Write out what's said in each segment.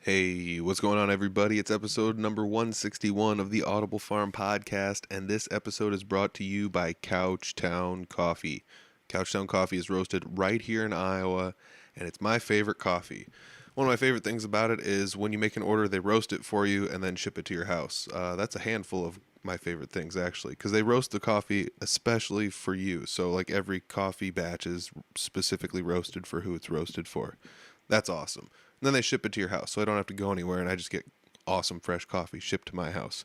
Hey, what's going on, everybody? It's episode number 161 of the Audible Farm podcast, and this episode is brought to you by Couchtown Coffee. Couchtown Coffee is roasted right here in Iowa, and it's my favorite coffee. One of my favorite things about it is when you make an order, they roast it for you and then ship it to your house. That's a handful of my favorite things, actually, because they roast the coffee especially for you. So, like, every coffee batch is specifically roasted for who it's roasted for. That's awesome. And then they ship it to your house, so I don't have to go anywhere, and I just get awesome fresh coffee shipped to my house.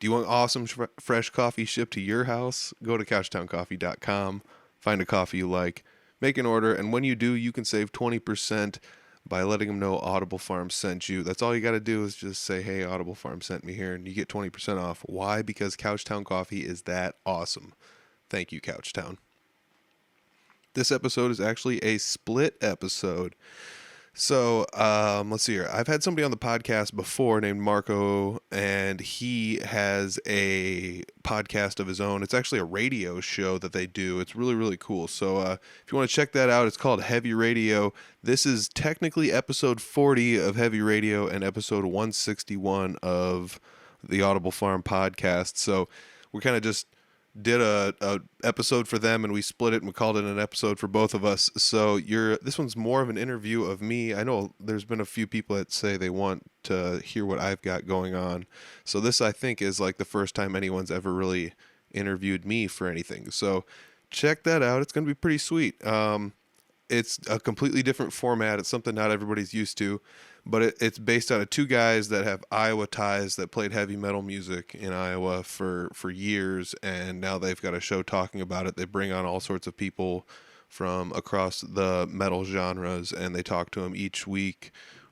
Do you want awesome fresh coffee shipped to your house? Go to couchtowncoffee.com, find a coffee you like, make an order, and when you do, you can save 20% by letting them know Audible Farm sent you. That's all you got to do is just say, hey, Audible Farm sent me here, and you get 20% off. Why? Because Couchtown Coffee is that awesome. Thank you, Couchtown. This episode is actually a split episode. So, let's see here. I've had somebody on the podcast before named Marco, and he has a podcast of his own. It's actually a radio show that they do. It's really, really cool. So, if you want to check that out, it's called Heavy Radio. This is technically episode 40 of Heavy Radio and episode 161 of the Audible Farm podcast. So, we kind of just did a episode for them, and we split it and we called it an episode for both of us. So this one's more of an interview of me. I know there's been a few people that say they want to hear what I've got going on. So this, I think, is like the first time anyone's ever really interviewed me for anything. So check that out. It's going to be pretty sweet. It's a completely different format. It's something not everybody's used to, but it's based out of two guys that have Iowa ties that played heavy metal music in Iowa for years, and now they've got a show talking about it. They bring on all sorts of people from across the metal genres, and they talk to them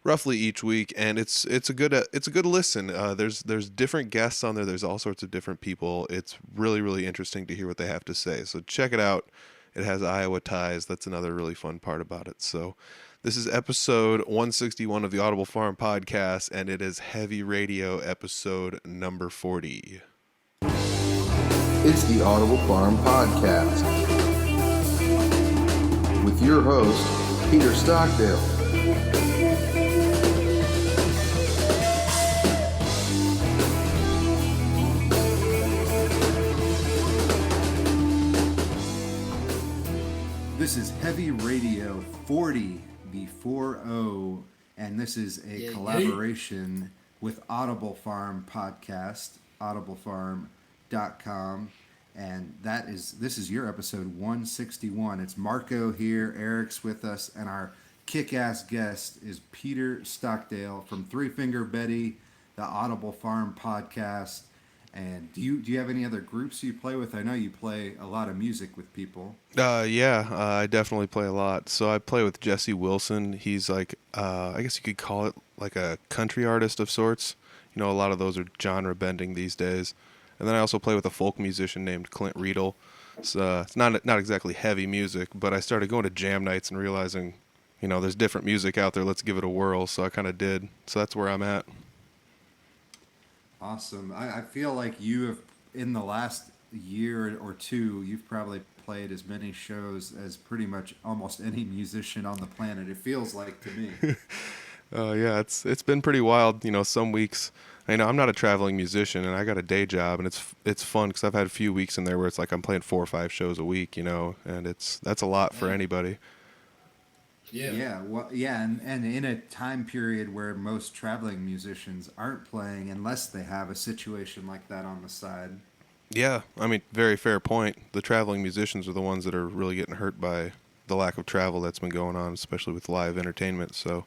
roughly each week, and it's a good listen. There's different guests on there. There's all sorts of different people. It's really, really interesting to hear what they have to say. So check it out. It has Iowa ties. That's another really fun part about it. So this is episode 161 of the Audible Farm podcast, and it is Heavy Radio episode number 40. It's the Audible Farm podcast with your host, Peter Stockdale. This is Heavy Radio 40, the 40, and this is a collaboration with Audible Farm podcast, audiblefarm.com, and this is your episode 161. It's Marco here, Eric's with us, and our kick-ass guest is Peter Stockdale from Three Finger Betty, the Audible Farm podcast. And do you have any other groups you play with? I know you play a lot of music with people. I definitely play a lot. So I play with Jesse Wilson. He's like, I guess you could call it like a country artist of sorts. You know, a lot of those are genre bending these days. And then I also play with a folk musician named Clint Riedel. So it's not exactly heavy music, but I started going to jam nights and realizing, you know, there's different music out there. Let's give it a whirl. So I kind of did. So that's where I'm at. Awesome. I feel like you have, in the last year or two, you've probably played as many shows as pretty much almost any musician on the planet. It feels like to me. Yeah, it's been pretty wild. You know, some weeks, I know I'm not a traveling musician and I got a day job, and it's fun because I've had a few weeks in there where it's like I'm playing 4 or 5 shows a week, you know, and that's a lot for anybody. And in a time period where most traveling musicians aren't playing unless they have a situation like that on the side. Yeah, I mean, very fair point. The traveling musicians are the ones that are really getting hurt by the lack of travel that's been going on, especially with live entertainment. So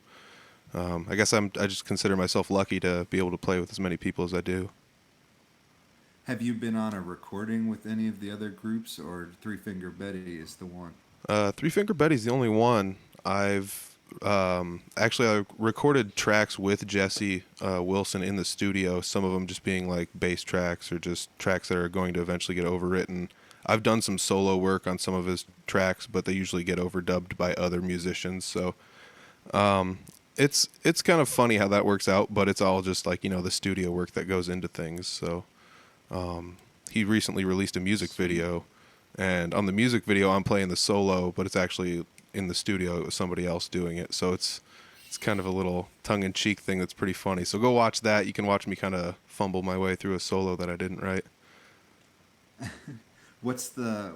I guess I just consider myself lucky to be able to play with as many people as I do. Have you been on a recording with any of the other groups, or Three Finger Betty is the one? Three Finger Betty's the only one. I've I recorded tracks with Jesse Wilson in the studio, some of them just being like bass tracks or just tracks that are going to eventually get overwritten. I've done some solo work on some of his tracks, but they usually get overdubbed by other musicians. So it's kind of funny how that works out, but it's all just like, you know, the studio work that goes into things. So he recently released a music video, and on the music video I'm playing the solo, but it's actually in the studio. It was somebody else doing it. So it's It's kind of a little tongue-in-cheek thing that's pretty funny. So go watch that. You can watch me kind of fumble my way through a solo that I didn't write. What's the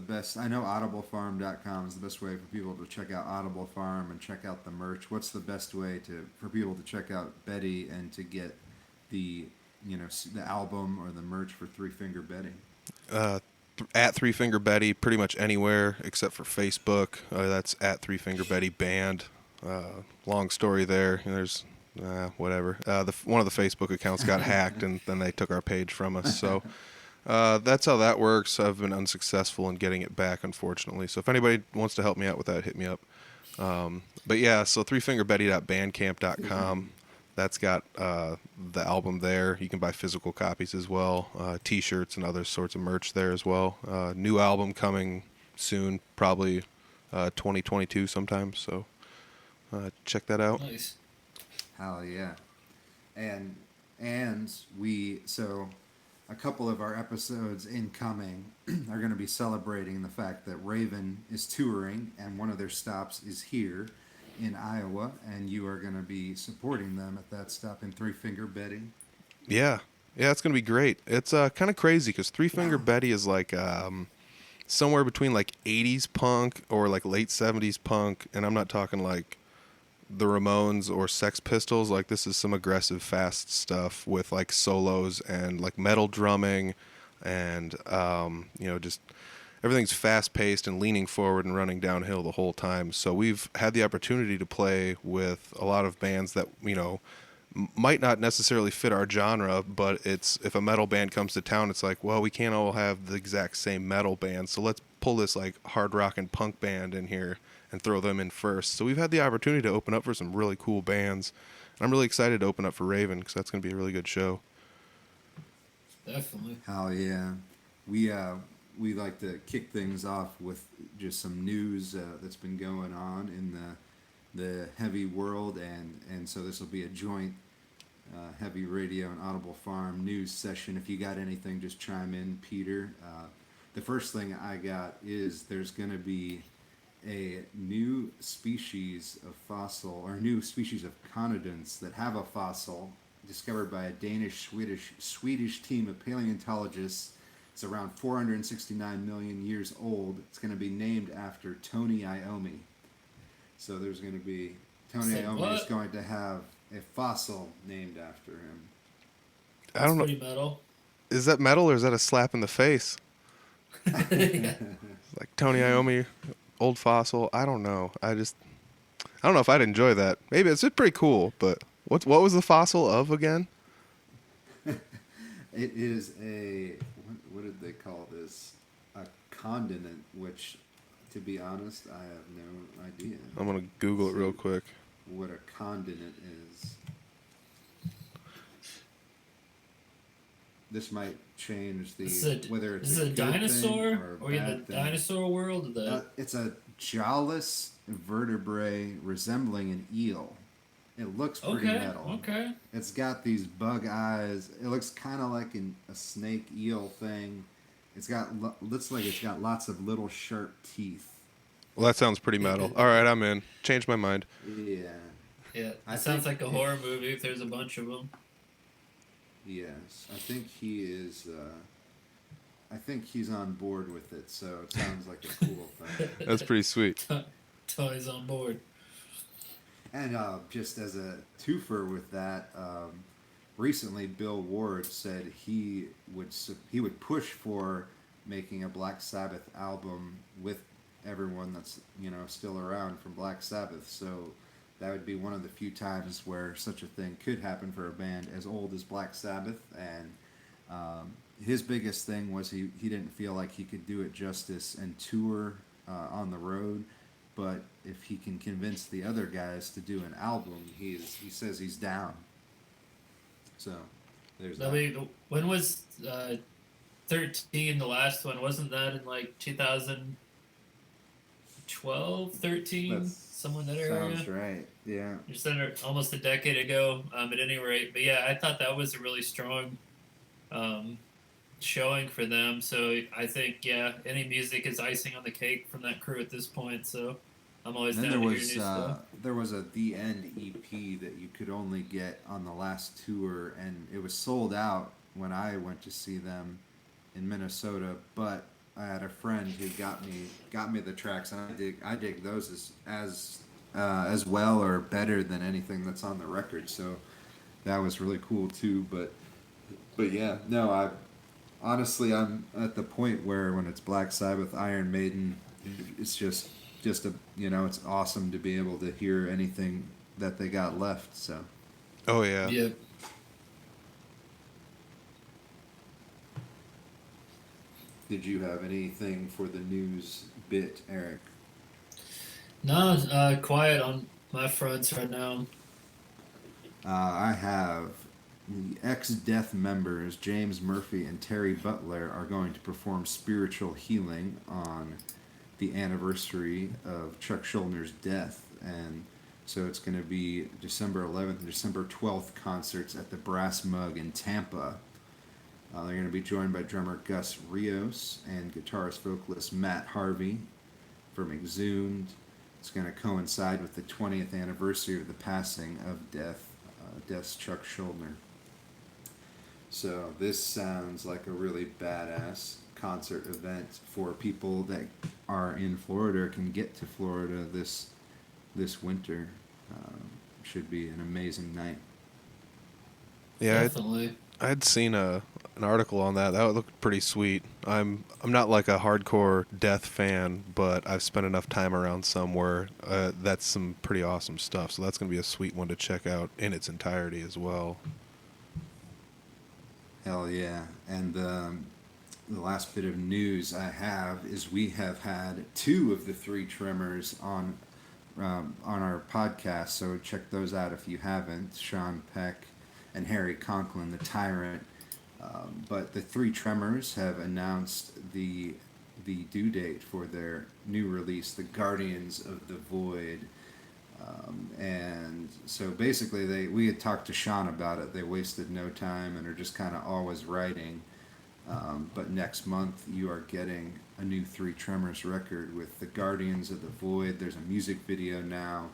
best? I know audiblefarm.com is the best way for people to check out Audible Farm and check out the merch. What's the best way for people to check out Betty and to get the the album or the merch for Three Finger Betty? At Three Finger Betty, pretty much anywhere except for Facebook. That's at Three Finger Betty Band. Long story there. There's whatever. One of the Facebook accounts got hacked, and then they took our page from us. So that's how that works. I've been unsuccessful in getting it back, unfortunately. So if anybody wants to help me out with that, hit me up. But yeah, so threefingerbetty.bandcamp.com. That's got the album there. You can buy physical copies as well, T-shirts and other sorts of merch there as well. New album coming soon, probably 2022 sometime. So check that out. Nice. Hell yeah. And so a couple of our episodes incoming are going to be celebrating the fact that Raven is touring and one of their stops is here in Iowa, and you are going to be supporting them at that stop in Three Finger Betty. Yeah, it's gonna be great. It's kind of crazy because Three Finger Betty is like somewhere between like 80s punk or like late 70s punk, and I'm not talking like the Ramones or Sex Pistols. Like, this is some aggressive, fast stuff with like solos and like metal drumming, and just everything's fast paced and leaning forward and running downhill the whole time. So we've had the opportunity to play with a lot of bands that might not necessarily fit our genre, but if a metal band comes to town, it's like, well, we can't all have the exact same metal band, so let's pull this like hard rock and punk band in here and throw them in first. So we've had the opportunity to open up for some really cool bands, and I'm really excited to open up for Raven because that's going to be a really good show. Definitely. Hell yeah. We like to kick things off with just some news that's been going on in the heavy world, and so this will be a joint Heavy Radio and Audible Farm news session. If you got anything, just chime in, Peter. The first thing I got is there's going to be a new species of fossil, or new species of conodonts that have a fossil discovered by a Swedish team of paleontologists. It's around 469 million years old. It's going to be named after Tony Iommi. So there's going to be Tony Iommi is going to have a fossil named after him. I don't know. Pretty metal. Is that metal or is that a slap in the face? Yeah. Like Tony Iommi, old fossil. I don't know. I don't know if I'd enjoy that. Maybe it's pretty cool, but what was the fossil of again? It is what did they call this? A condiment, which, to be honest, I have no idea. I'm gonna Google it real quick. What a condiment is. This might change whether it's is a it a good dinosaur thing or a in the bad thing. dinosaur world? It's a jawless vertebrae resembling an eel. It looks pretty metal. Okay. It's got these bug eyes. It looks kind of like a snake eel thing. Looks like it's got lots of little sharp teeth. Well, that sounds pretty metal. All right, I'm in. Changed my mind. Yeah. Yeah, it sounds like a horror movie if there's a bunch of them. Yes, I think he is. I think he's on board with it, so it sounds like a cool thing. That's pretty sweet. Tony's on board. And just as a twofer with that, recently Bill Ward said he would push for making a Black Sabbath album with everyone that's still around from Black Sabbath. So that would be one of the few times where such a thing could happen for a band as old as Black Sabbath. And his biggest thing was he didn't feel like he could do it justice and tour on the road. But if he can convince the other guys to do an album, he says he's down. So there's that. I mean, when was 13 the last one? Wasn't that in like 2012, 13? Somewhere in that area? Sounds right, yeah. Just under almost a decade ago, at any rate. But yeah, I thought that was a really strong showing for them. So I think, yeah, any music is icing on the cake from that crew at this point. So I'm always Then down to hear new stuff. there was a The End EP that you could only get on the last tour, and it was sold out when I went to see them in Minnesota. But I had a friend who got me the tracks, and I dig those as well or better than anything that's on the record. So that was really cool too. But yeah, no, I honestly I'm at the point where when it's Black Sabbath, Iron Maiden, it's just a it's awesome to be able to hear anything that they got left. So Oh yeah. Yeah. did you have anything for the news bit, Eric? No, quiet on my fronts right now. I have the ex-Death members James Murphy and Terry Butler are going to perform spiritual healing on the anniversary of Chuck Schuldner's death, and so it's going to be December 11th and December 12th concerts at the Brass Mug in Tampa. They're going to be joined by drummer Gus Rios and guitarist vocalist Matt Harvey from Exhumed. It's going to coincide with the 20th anniversary of the passing of Death's Chuck Schuldner. So this sounds like a really badass concert event for people that are in Florida or can get to Florida this winter. Should be an amazing night. Yeah, Definitely. I'd seen an article on that. That looked pretty sweet. I'm not like a hardcore Death fan, but I've spent enough time around somewhere. That's some pretty awesome stuff. So that's gonna be a sweet one to check out in its entirety as well. Hell yeah! And the last bit of news I have is we have had two of the three Tremors on our podcast. So check those out if you haven't. Sean Peck and Harry Conklin, the Tyrant. But the three Tremors have announced the due date for their new release, The Guardians of the Void. And so basically, we had talked to Sean about it. They wasted no time and are just kind of always writing. But next month, you are getting a new Three Tremors record with The Guardians of the Void. There's a music video now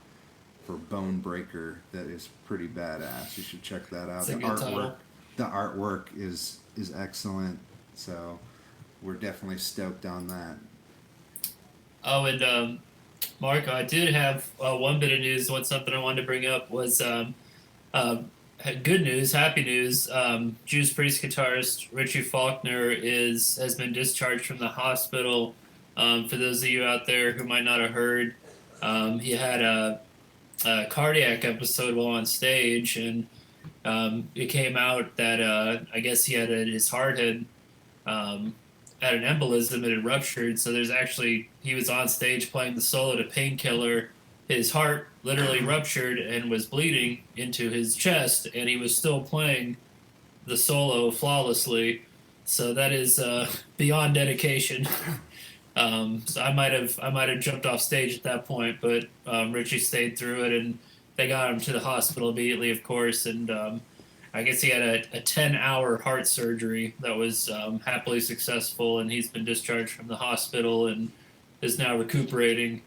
for Bone Breaker that is pretty badass. You should check that out. It's a good title. The artwork is excellent. So we're definitely stoked on that. Oh, and Marco, I did have one bit of news. Something I wanted to bring up was good news, happy news. Judas Priest guitarist Richie Faulkner has been discharged from the hospital. For those of you out there who might not have heard, he had a cardiac episode while on stage, and it came out that I guess his heart had had an embolism. It had ruptured. So he was on stage playing the solo to Painkiller. His heart literally ruptured and was bleeding into his chest, and he was still playing the solo flawlessly. So that is beyond dedication. So I might have jumped off stage at that point, but Richie stayed through it, and they got him to the hospital immediately, of course. And I guess he had a 10-hour heart surgery that was happily successful, and he's been discharged from the hospital and is now recuperating.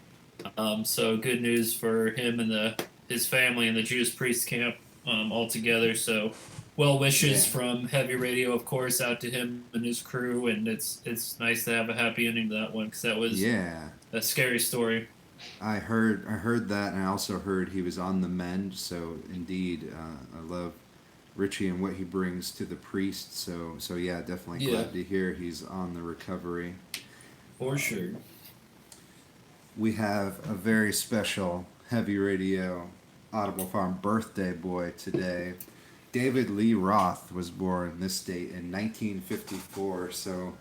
So good news for him and his family and the Judas Priest camp all together. So well wishes from Heavy Radio, of course, out to him and his crew, and it's nice to have a happy ending to that one because that was a scary story. I heard that, and I also heard he was on the mend. So indeed, I love Richie and what he brings to the Priest. So yeah, definitely glad to hear he's on the recovery. For sure. We have a very special Heavy Radio Audible Farm birthday boy today. David Lee Roth was born this date in 1954, so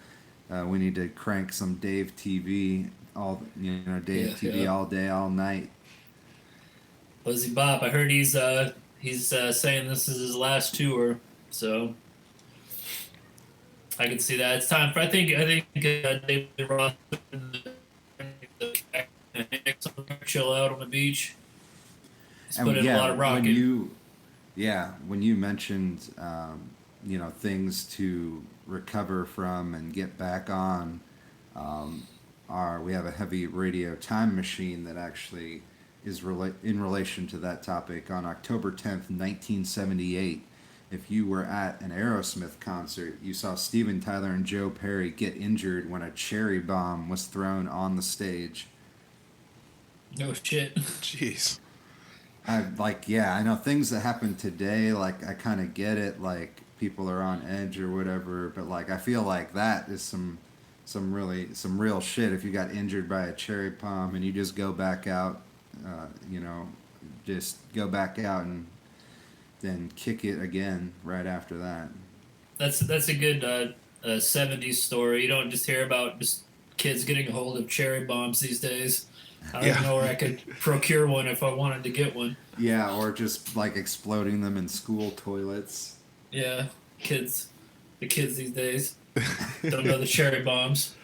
we need to crank some Dave TV TV all day, all night. Buzzy Bop, I heard he's saying this is his last tour, so I can see that. It's time for I think David Lee Roth chill out on the beach. He's put in a lot of rocking. When you mentioned things to recover from and get back on, we have a heavy radio time machine that actually is in relation to that topic. On October 10th, 1978, if you were at an Aerosmith concert, you saw Steven Tyler and Joe Perry get injured when a cherry bomb was thrown on the stage. No shit. Jeez. I know things that happen today, like I kind of get it, like people are on edge or whatever, but like I feel like that is some real shit. If you got injured by a cherry bomb and you just go back out, just go back out and then kick it again right after that. That's a good 70s story. You don't just hear about just kids getting a hold of cherry bombs these days. I don't know where I could procure one if I wanted to get one. Yeah, or just like exploding them in school toilets. Yeah, the kids these days don't know the cherry bombs.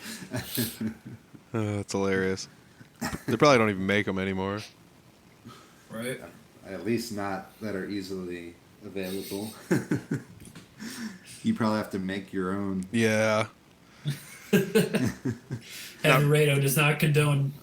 That's hilarious. They probably don't even make them anymore. Right. At least not that are easily available. You probably have to make your own. Yeah. Heavy Radio does not condone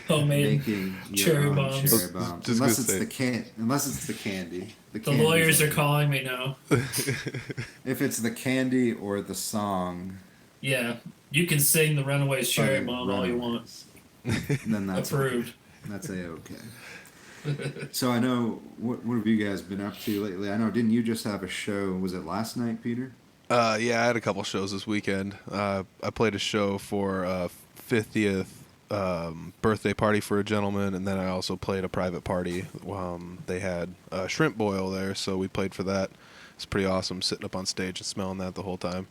homemade Making cherry bombs. Cherry bombs. Just Unless gonna it's unless it's the candy. The lawyers are calling me now. If it's the candy or the song. Yeah, you can sing the Runaways cherry bomb all you want. Then that's Approved. Okay. That's A-okay. So I know, what have you guys been up to lately? I know, didn't you just have a show? Was it last night, Peter? Yeah, I had a couple shows this weekend. I played a show for 50th birthday party for a gentleman, and then I also played a private party. They had a shrimp boil there, so we played for that. It's pretty awesome, sitting up on stage and smelling that the whole time.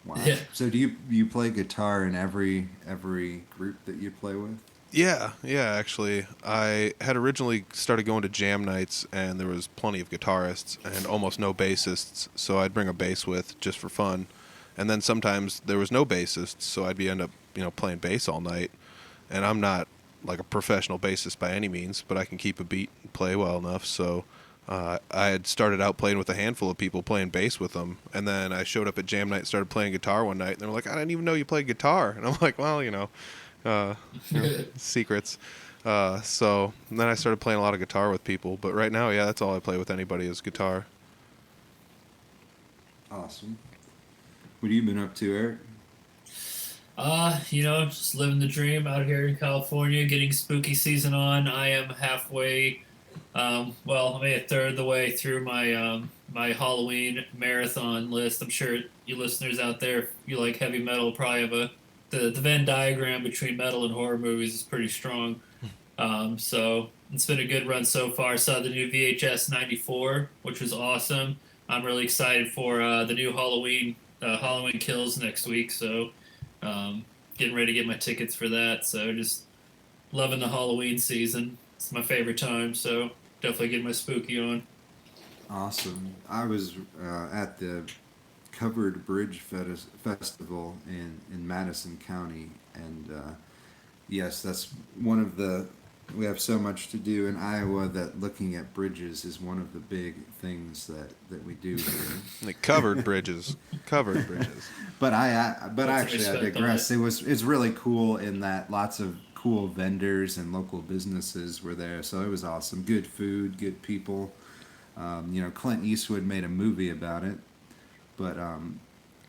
Wow. Yeah. So do you play guitar in every group that you play with? Yeah, actually. I had originally started going to jam nights, and there was plenty of guitarists and almost no bassists, so I'd bring a bass with just for fun. And then sometimes there was no bassists, so I'd end up playing bass all night. And I'm not like a professional bassist by any means, but I can keep a beat and play well enough. So I had started out playing with a handful of people, playing bass with them, and then I showed up at jam night and started playing guitar one night, and they were like, "I didn't even know you played guitar." And I'm like, "Well, secrets." So then I started playing a lot of guitar with people, but right now, yeah, that's all I play with anybody is guitar. Awesome. What have you been up to, Eric? Just living the dream out here in California, getting spooky season on. I am halfway, I'm a third of the way through my my Halloween marathon list. I'm sure you listeners out there, if you like heavy metal, probably have the Venn diagram between metal and horror movies is pretty strong. So it's been a good run so far. Saw the new VHS 94, which was awesome. I'm really excited for the new Halloween Kills next week. So getting ready to get my tickets for that. So just loving the Halloween season. It's my favorite time. So definitely get my spooky on. Awesome. I was at the Covered Bridge Festival in Madison County, and yes, that's one of the. We have so much to do in Iowa that looking at bridges is one of the big things that we do here. Like covered bridges. But I respect digress. on It's really cool in that lots of cool vendors and local businesses were there, so it was awesome. Good food, good people. Clint Eastwood made a movie about it, but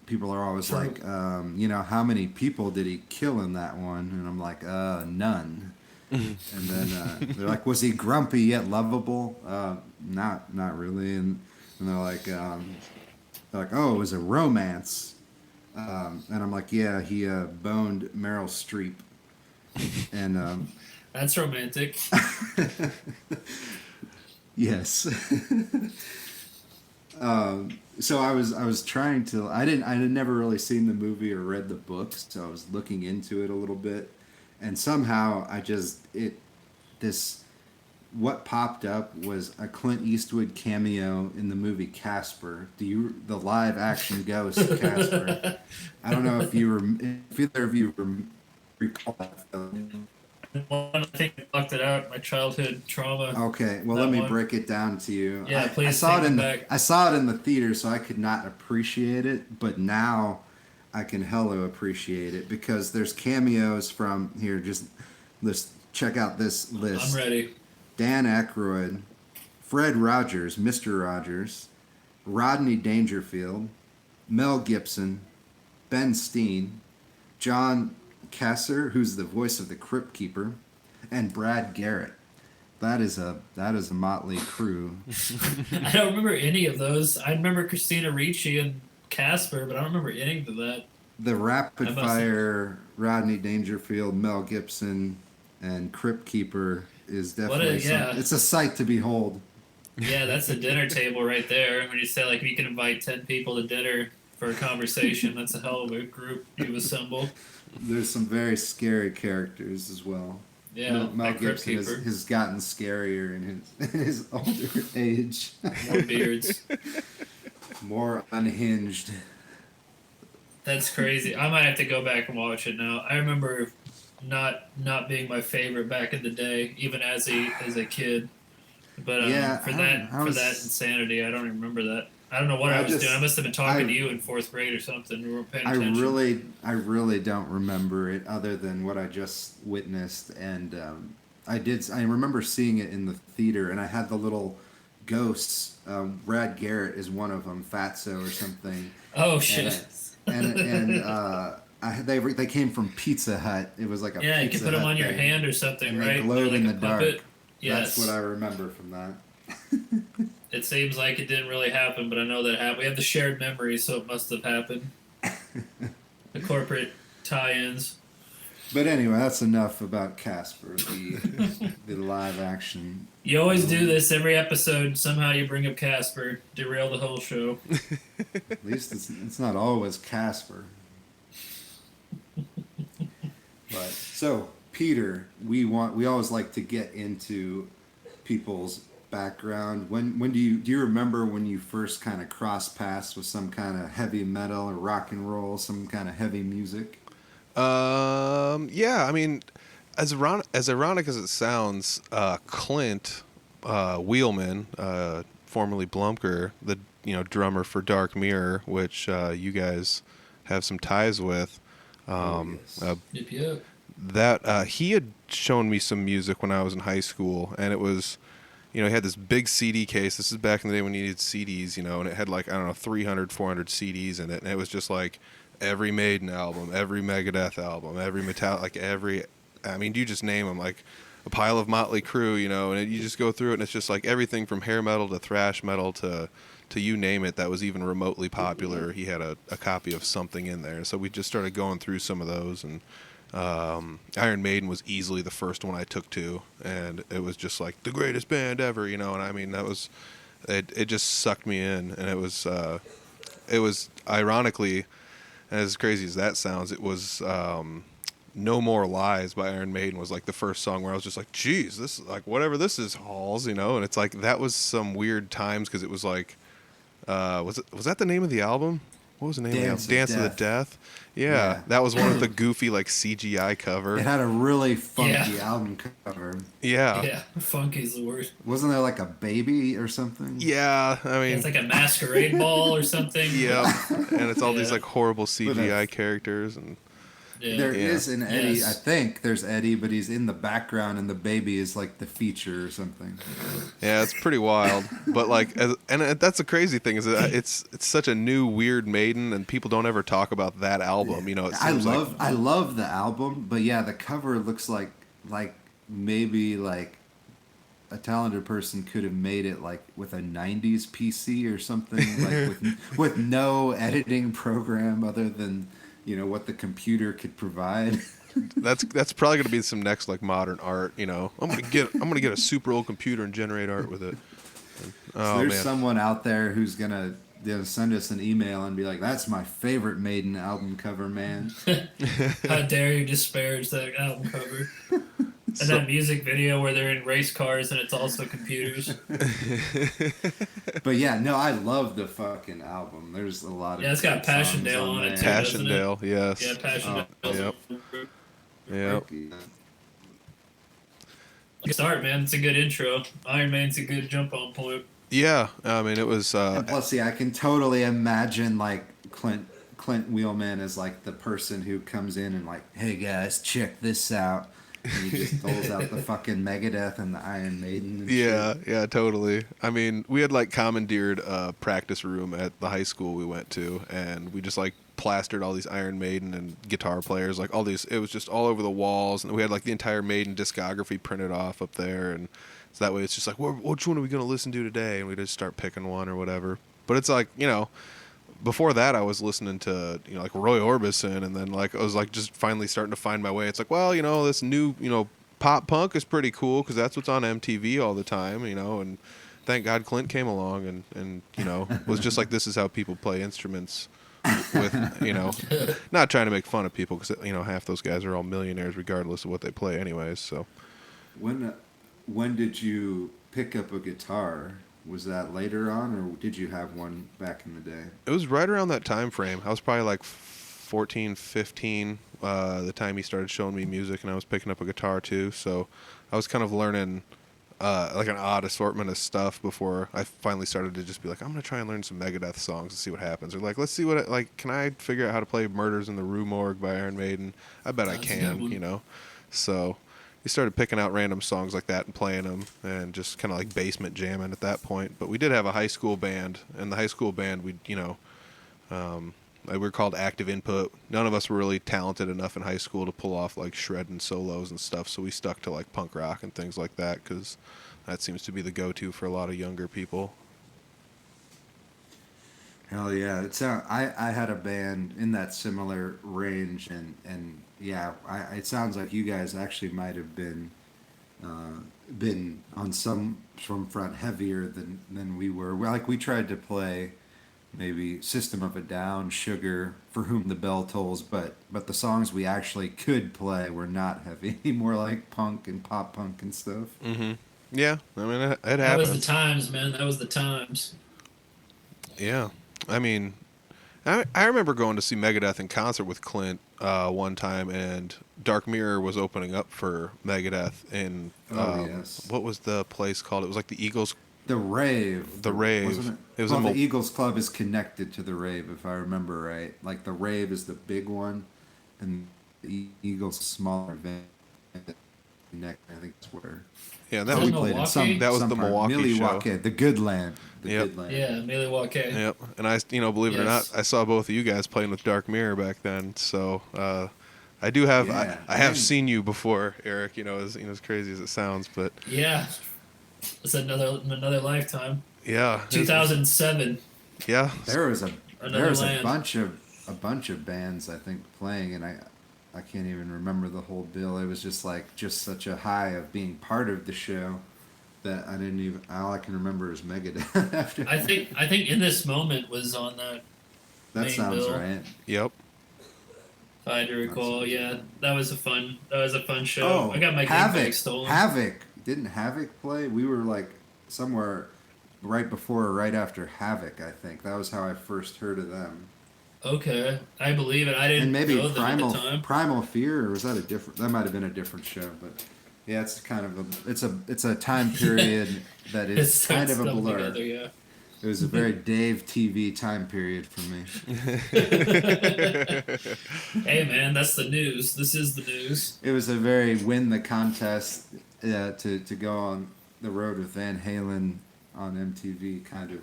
people are always True. like, how many people did he kill in that one? And I'm like, none. And then they're like, was he grumpy yet lovable? Not really. And they're like, oh, it was a romance. And I'm like, yeah, he boned Meryl Streep. And That's romantic. yes. So I was trying to. I had never really seen the movie or read the books, so I was looking into it a little bit, and somehow what popped up was a Clint Eastwood cameo in the movie Casper. The live action ghost Casper? I don't know if either of you recall that film. I think I blocked it out. My childhood trauma. Okay, well, That let me one. break it down to you. Yeah, please I saw take it it back. I saw it in the theater, so I could not appreciate it. But now, I can hella appreciate it because there's cameos from here. Just let's check out this list. I'm ready. Dan Aykroyd, Fred Rogers, Mr. Rogers, Rodney Dangerfield, Mel Gibson, Ben Steen, John Kasser, who's the voice of the Crypt Keeper, and Brad Garrett. That is a motley crew. I don't remember any of those. I remember Christina Ricci and Casper, but I don't remember any of that. The rapid fire Rodney Dangerfield, Mel Gibson, and Crypt Keeper is definitely it's a sight to behold. Yeah, that's a dinner table right there. When you say like you can invite 10 people to dinner for a conversation, that's a hell of a group you assemble. There's some very scary characters as well. Yeah, Mel Gibson has gotten scarier in his older age. More beards. More unhinged. That's crazy. I might have to go back and watch it now. I remember not being my favorite back in the day, even as a kid. But for that insanity, I don't even remember that. I don't know what I was doing. I must have been talking to you in 4th grade or something. We weren't paying attention. I really don't remember it other than what I just witnessed, and I remember seeing it in the theater, and I had the little ghosts. Brad Garrett is one of them, Fatso or something. Oh shit! They came from Pizza Hut. It was like a you Pizza can put them Hut on your thing, hand or something, and right? They glowed in the dark. Yes. That's what I remember from that. It seems like it didn't really happen, but I know that it happened. We have the shared memory, so it must have happened. The corporate tie-ins. But anyway, that's enough about Casper, the live action. You always do this every episode. Somehow you bring up Casper, derail the whole show. At least it's not always Casper. But so Peter, we always like to get into people's background. When do you remember when you first kind of crossed paths with some kind of heavy metal or rock and roll, some kind of heavy music? Yeah, I mean, as ironic as it sounds, Clint Wheelman, formerly Blumker, the drummer for Dark Mirror, which you guys have some ties with. Yep. That he had shown me some music when I was in high school, and it was, he had this big CD case. This is back in the day when you needed CDs, and it had 300, 400 CDs in it, and it was just like every Maiden album, every Megadeth album, every you just name them, like a pile of Motley Crue, and you just go through it, and it's just like everything from hair metal to thrash metal to you name it that was even remotely popular. He had a copy of something in there, so we just started going through some of those, and Iron Maiden was easily the first one I took to, and it was just like the greatest band ever, and I mean that was it just sucked me in, and it was ironically, as crazy as that sounds, it was No More Lies by Iron Maiden was like the first song where I was just like, geez, this is like whatever this is, Halls, and it's like that was some weird times because it was like was that the name of the album? What was the name of the album? Dance of the Death. Yeah, that was one with the goofy CGI cover. It had a really funky album cover. Yeah, funky's the worst. Wasn't there like a baby or something? Yeah, I mean it's like a masquerade ball or something. Yeah, and it's all these horrible CGI characters and. Yeah. There is an Eddie. Yes. I think there's Eddie, but he's in the background, and the baby is like the feature or something. Yeah, it's pretty wild. But that's the crazy thing is that it's such a new weird Maiden, and people don't ever talk about that album. I love the album, but yeah, the cover looks like maybe a talented person could have made it with a 90s PC or something, with no editing program other than what the computer could provide. That's probably gonna be some next modern art. I'm gonna get a super old computer and generate art with it. So there's someone out there who's gonna send us an email and be like, "That's my favorite Maiden album cover, man." How dare you disparage that album cover? And that music video where they're in race cars and it's also computers. But yeah, no, I love the fucking album. There's a lot of it's got Passchendaele on it too. Passchendaele, yes. Yeah, Passchendaele. Yep. Good start, man. It's a good intro. Iron Man's a good jump on point. Yeah, I mean it was. And plus, I can totally imagine Clint Clint Wheelman as like the person who comes in and like, hey guys, check this out. And he just pulls out the fucking Megadeth and the Iron Maiden and Yeah, shit. yeah, totally. I mean, we had like commandeered a practice room at the high school we went to, and we just like plastered all these Iron Maiden and guitar players, like all these. It was just all over the walls, and we had like the entire Maiden discography printed off up there, and so that way it's just like, which one are we gonna listen to today? And we just start picking one or whatever. But it's like, before that I was listening to like Roy Orbison, and then like I was like just finally starting to find my way. It's like, well, this new pop punk is pretty cool because that's what's on MTV all the time, and thank God Clint came along and was just like, this is how people play instruments with not trying to make fun of people because half those guys are all millionaires regardless of what they play anyways. So When did you pick up a guitar? Was that later on, or did you have one back in the day? it was right around that time frame. I was probably like 14, 15, the time he started showing me music, and I was picking up a guitar too. So I was kind of learning like an odd assortment of stuff before I finally started to just be like, I'm gonna try and learn some Megadeth songs and see what happens. Or like, let's see what can I figure out how to play "Murders in the Rue Morgue" by Iron Maiden? I bet I That's a good can, one. So we started picking out random songs like that and playing them, and just kind of like basement jamming at that point. But we did have a high school band, and the high school band we were called Active Input. None of us were really talented enough in high school to pull off like shredding solos and stuff, so we stuck to like punk rock and things like that because that seems to be the go-to for a lot of younger people. Hell yeah! I had a band in that similar range, and yeah, it sounds like you guys actually might have been on some front heavier than we were. Like we tried to play maybe System of a Down, Sugar, For Whom the Bell Tolls, but the songs we actually could play were not heavy, more like punk and pop punk and stuff. Mm-hmm. Yeah, I mean it That was the happens. times, man. That was the times. Yeah, I mean I remember going to see Megadeth in concert with Clint one time, and Dark Mirror was opening up for Megadeth in Oh yes, what was the place called? It was like the Eagles. the rave, The Rave. wasn't it? It was Well, in the Eagles Club is connected to the rave, if I remember right. Like the rave is the big one, and the Eagles smaller event. I think that's where yeah, Is that that was we played in some. Milwaukee? that was some the part. Milwaukee show. Milwaukee, the good land, the Yep. good land. Yeah, Milwaukee. Yep. And I, believe it or not, Yes. I saw both of you guys playing with Dark Mirror back then. So I do have Yeah, I have and seen you before, Eric. As crazy as it sounds, but Yeah, it's another lifetime. yeah, 2007, yeah, there was a another a land. bunch of bands I think playing, and I can't even remember the whole bill. It was just such a high of being part of the show that I didn't even. All I can remember is Megadeth. After I think In This Moment was on that that main sounds bill. right. yep. If I had to recall. sounds Yeah, right. that was a fun show. Oh, I got my game Havoc! bag stolen. Havoc! Didn't Havoc play? We were like somewhere right before or right after Havoc. I think that was how I first heard of them. Okay, I believe it. I And didn't maybe know them at the time. Primal Fear, or was that a different? That might have been a different show, but yeah, it's kind of it's a time period that is It's kind of a stuff blur. together, yeah. It was a very Dave TV time period for me. Hey man, that's the news. This is the news. It was a very win the contest to go on the road with Van Halen on MTV kind of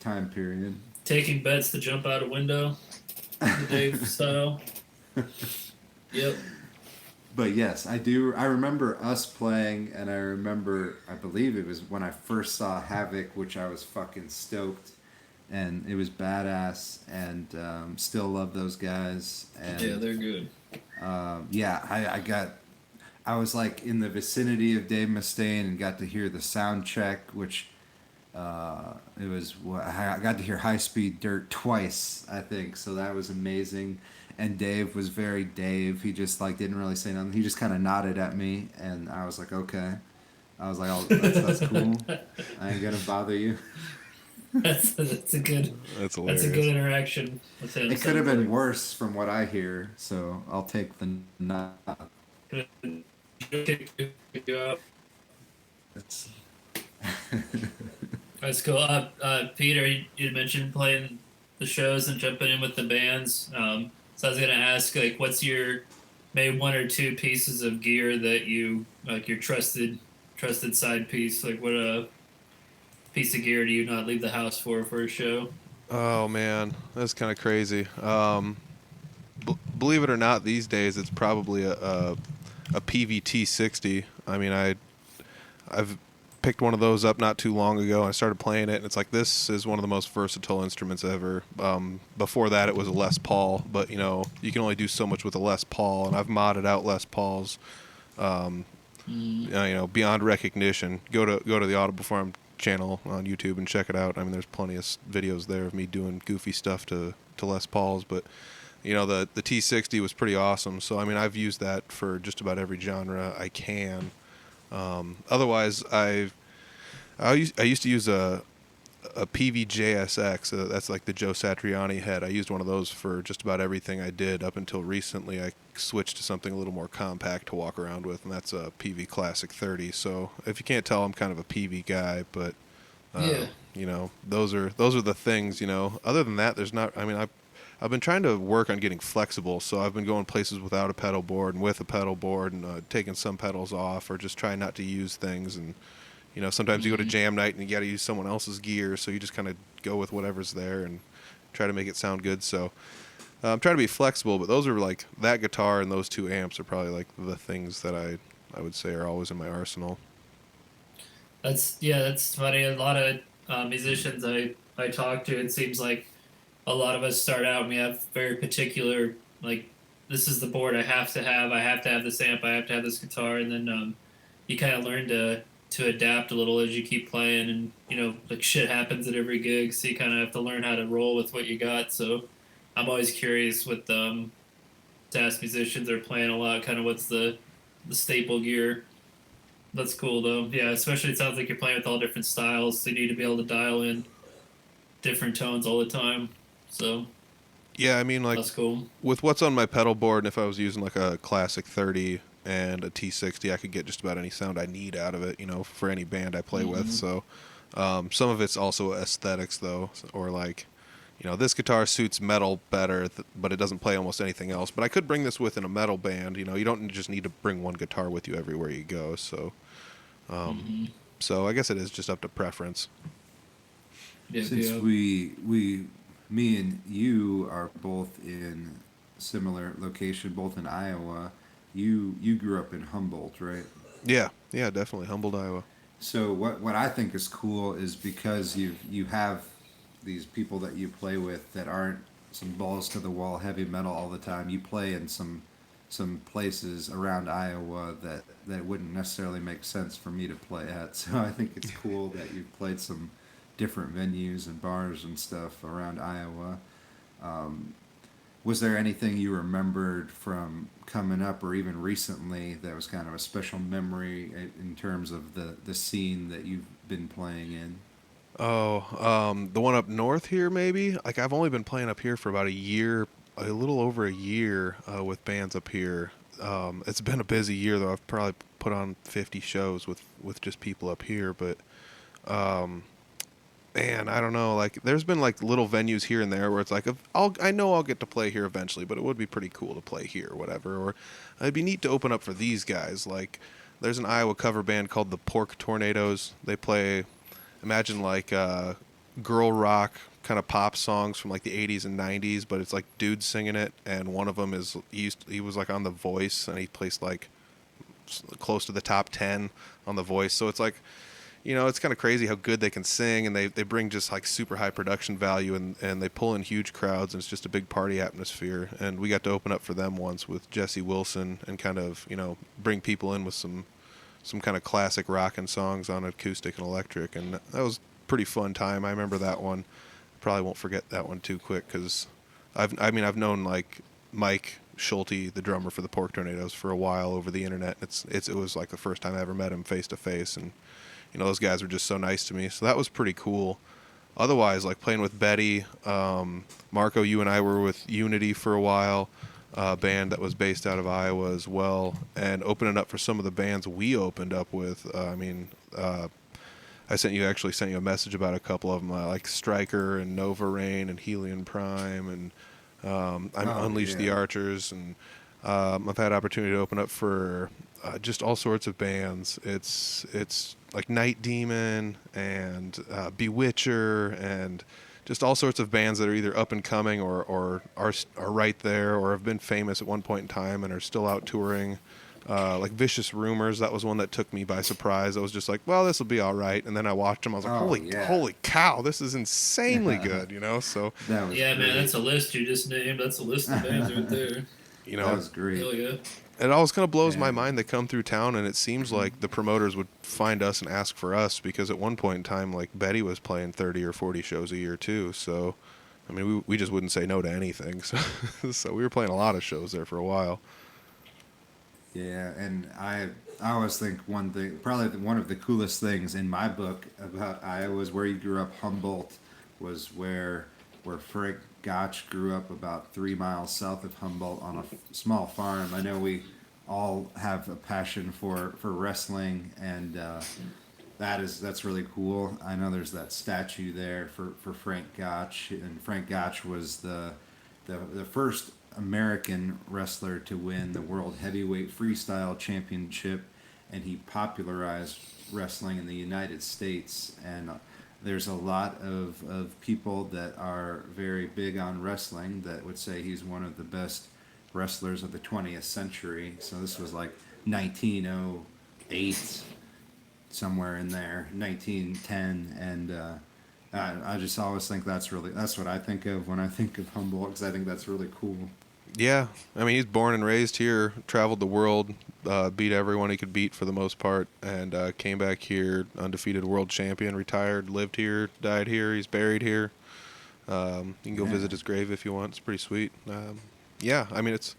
time period. Taking bets to jump out a window, the Dave style. Yep. But yes, I do. I remember us playing, and I believe it was when I first saw Havoc, which I was fucking stoked, and it was badass, and still love those guys. And Yeah, they're good. I was like in the vicinity of Dave Mustaine and got to hear the sound check, which I got to hear High Speed Dirt twice, I think, so that was amazing. And Dave was very Dave. He just like didn't really say nothing. He just kind of nodded at me, and I was like, okay. I was like, oh, that's cool. I ain't gonna bother you. That's a good That's hilarious. that's a good interaction with him. It could have been worse from what I hear, so I'll take the nod. That's cool. Peter, you mentioned playing the shows and jumping in with the bands. So I was gonna ask, like, what's your maybe one or two pieces of gear that you like your trusted side piece? Like, what a piece of gear do you not leave the house for a show? Oh man, that's kind of crazy. Believe it or not, these days it's probably a PVT 60. I mean, I've picked one of those up not too long ago. I started playing it, and it's like this is one of the most versatile instruments ever. Before that, it was a Les Paul, but you can only do so much with a Les Paul, and I've modded out Les Pauls. Beyond recognition. Go to the Audible Farm channel on YouTube and check it out. I mean, there's plenty of videos there of me doing goofy stuff to Les Pauls, but the T60 was pretty awesome. So I mean, I've used that for just about every genre I can. Otherwise, I used to use a PVJSX. That's like the Joe Satriani head. I used one of those for just about everything I did up until recently. I switched to something a little more compact to walk around with, and that's a PV Classic 30. So if you can't tell, I'm kind of a PV guy, but Yeah. those are the things. Other than that, there's not. I mean, I've been trying to work on getting flexible, so I've been going places without a pedal board and with a pedal board, and taking some pedals off, or just trying not to use things. And sometimes you go to jam night and you got to use someone else's gear, so you just kind of go with whatever's there and try to make it sound good. So I'm trying to be flexible, but those are like that guitar and those two amps are probably like the things that I would say are always in my arsenal. That's funny. A lot of musicians I talk to, it seems like a lot of us start out and we have very particular, like, this is the board I have to have. I have to have this amp. I have to have this guitar, and then you kind of learn to adapt a little as you keep playing, and like shit happens at every gig, so you kind of have to learn how to roll with what you got. So I'm always curious with to ask musicians that are playing a lot, kind of what's the staple gear. That's cool though. Yeah, especially it sounds like you're playing with all different styles, so you need to be able to dial in different tones all the time. So Yeah, I mean, like that's cool. with what's on my pedal board, and if I was using like a Classic 30 and a T60, I could get just about any sound I need out of it, for any band I play with. So some of it's also aesthetics, though, or like, this guitar suits metal better, but it doesn't play almost anything else. But I could bring this with in a metal band. You don't just need to bring one guitar with you everywhere you go. So, so I guess it is just up to preference. Yeah, Since yeah. me and you are both in similar location, both in Iowa. You grew up in Humboldt, right? Yeah, definitely. Humboldt, Iowa. So what I think is cool is because you have these people that you play with that aren't some balls to the wall heavy metal all the time. You play in some places around Iowa that wouldn't necessarily make sense for me to play at. So I think it's cool that you've played some different venues and bars and stuff around Iowa. Was there anything you remembered from coming up or even recently that was kind of a special memory in terms of the scene that you've been playing in? Oh, the one up north here, maybe? Like, I've only been playing up here for about a year, a little over a year, with bands up here. It's been a busy year, though. I've probably put on 50 shows with just people up here, but, man, I don't know. Like, there's been, like, little venues here and there where it's like, I know I'll get to play here eventually, but it would be pretty cool to play here or whatever. Or it'd be neat to open up for these guys. Like, there's an Iowa cover band called the Pork Tornadoes. They play... Imagine like girl rock kind of pop songs from like the 80s and 90s, but it's like dudes singing it, and one of them is he was like on The Voice, and he placed like close to the top 10 on The Voice. So it's like, it's kind of crazy how good they can sing, and they bring just like super high production value, and they pull in huge crowds, and it's just a big party atmosphere. And we got to open up for them once with Jesse Wilson and kind of bring people in with some kind of classic rockin' songs on acoustic and electric, and that was a pretty fun time. I remember that one. Probably won't forget that one too quick, because I've known like Mike Schulte, the drummer for the Pork Tornadoes, for a while over the internet. It was like the first time I ever met him face to face, and those guys were just so nice to me. So that was pretty cool. Otherwise, like playing with Betty, Marco, you and I were with Unity for a while. Band that was based out of Iowa as well, and opening up for some of the bands we opened up with. I I sent you a message about a couple of them, like Striker and Nova Rain and Helion Prime and I'm Oh Unleash the yeah. Archers, and I've had opportunity to open up for just all sorts of bands. It's like Night Demon and Bewitcher and just all sorts of bands that are either up and coming or are right there or have been famous at one point in time and are still out touring. Like Vicious Rumors, that was one that took me by surprise. I was just like, well, this will be all right. And then I watched them. I was like, Oh yeah. holy cow, this is insanely good, you know? So, That was Yeah, man, great. that's a list you just named. That's a list of bands right there. you That know, was great. Hell yeah. it always kind of blows my And mind. They come through town, and it seems like the promoters would find us and ask for us because at one point in time, like Betty was playing 30 or 40 shows a year too. So, I mean, we just wouldn't say no to anything. So, so we were playing a lot of shows there for a while. yeah, and I always think one thing, probably one of the coolest things in my book about Iowa is where he grew up. Humboldt was where Frank Gotch grew up, about 3 miles south of Humboldt on a small farm. I know we all have a passion for wrestling, and that's really cool. I know there's that statue there for Frank Gotch, and Frank Gotch was the first American wrestler to win the World Heavyweight Freestyle Championship, and he popularized wrestling in the United States. And there's a lot of people that are very big on wrestling that would say he's one of the best wrestlers of the 20th century. So this was like 1908, somewhere in there, 1910, and I just always think that's what I think of when I think of Humboldt, because I think that's really cool. Yeah, I mean, he's born and raised here, traveled the world, beat everyone he could beat for the most part, and came back here, undefeated world champion, retired, lived here, died here, he's buried here. You can go Yeah. visit his grave if you want. It's pretty sweet. Yeah, I mean, it's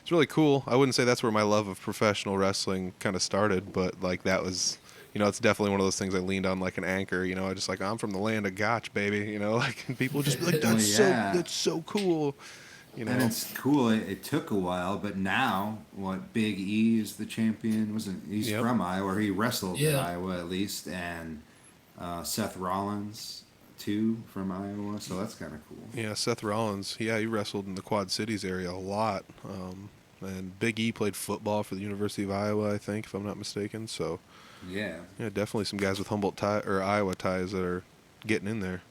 really cool. I wouldn't say that's where my love of professional wrestling kind of started, but like that was, it's definitely one of those things I leaned on like an anchor. I just like I'm from the land of Gotch, baby. Like and people would just be like, Well, yeah. that's so cool. And it's cool. It took a while, but now, what, Big E is the champion? Wasn't he's Yep. from Iowa? Or he wrestled in Yeah. Iowa at least, and Seth Rollins too from Iowa. So that's kind of cool. Yeah, Seth Rollins. Yeah, he wrestled in the Quad Cities area a lot. And Big E played football for the University of Iowa, I think, if I'm not mistaken. So, Yeah. yeah, definitely some guys with Humboldt or Iowa ties that are getting in there.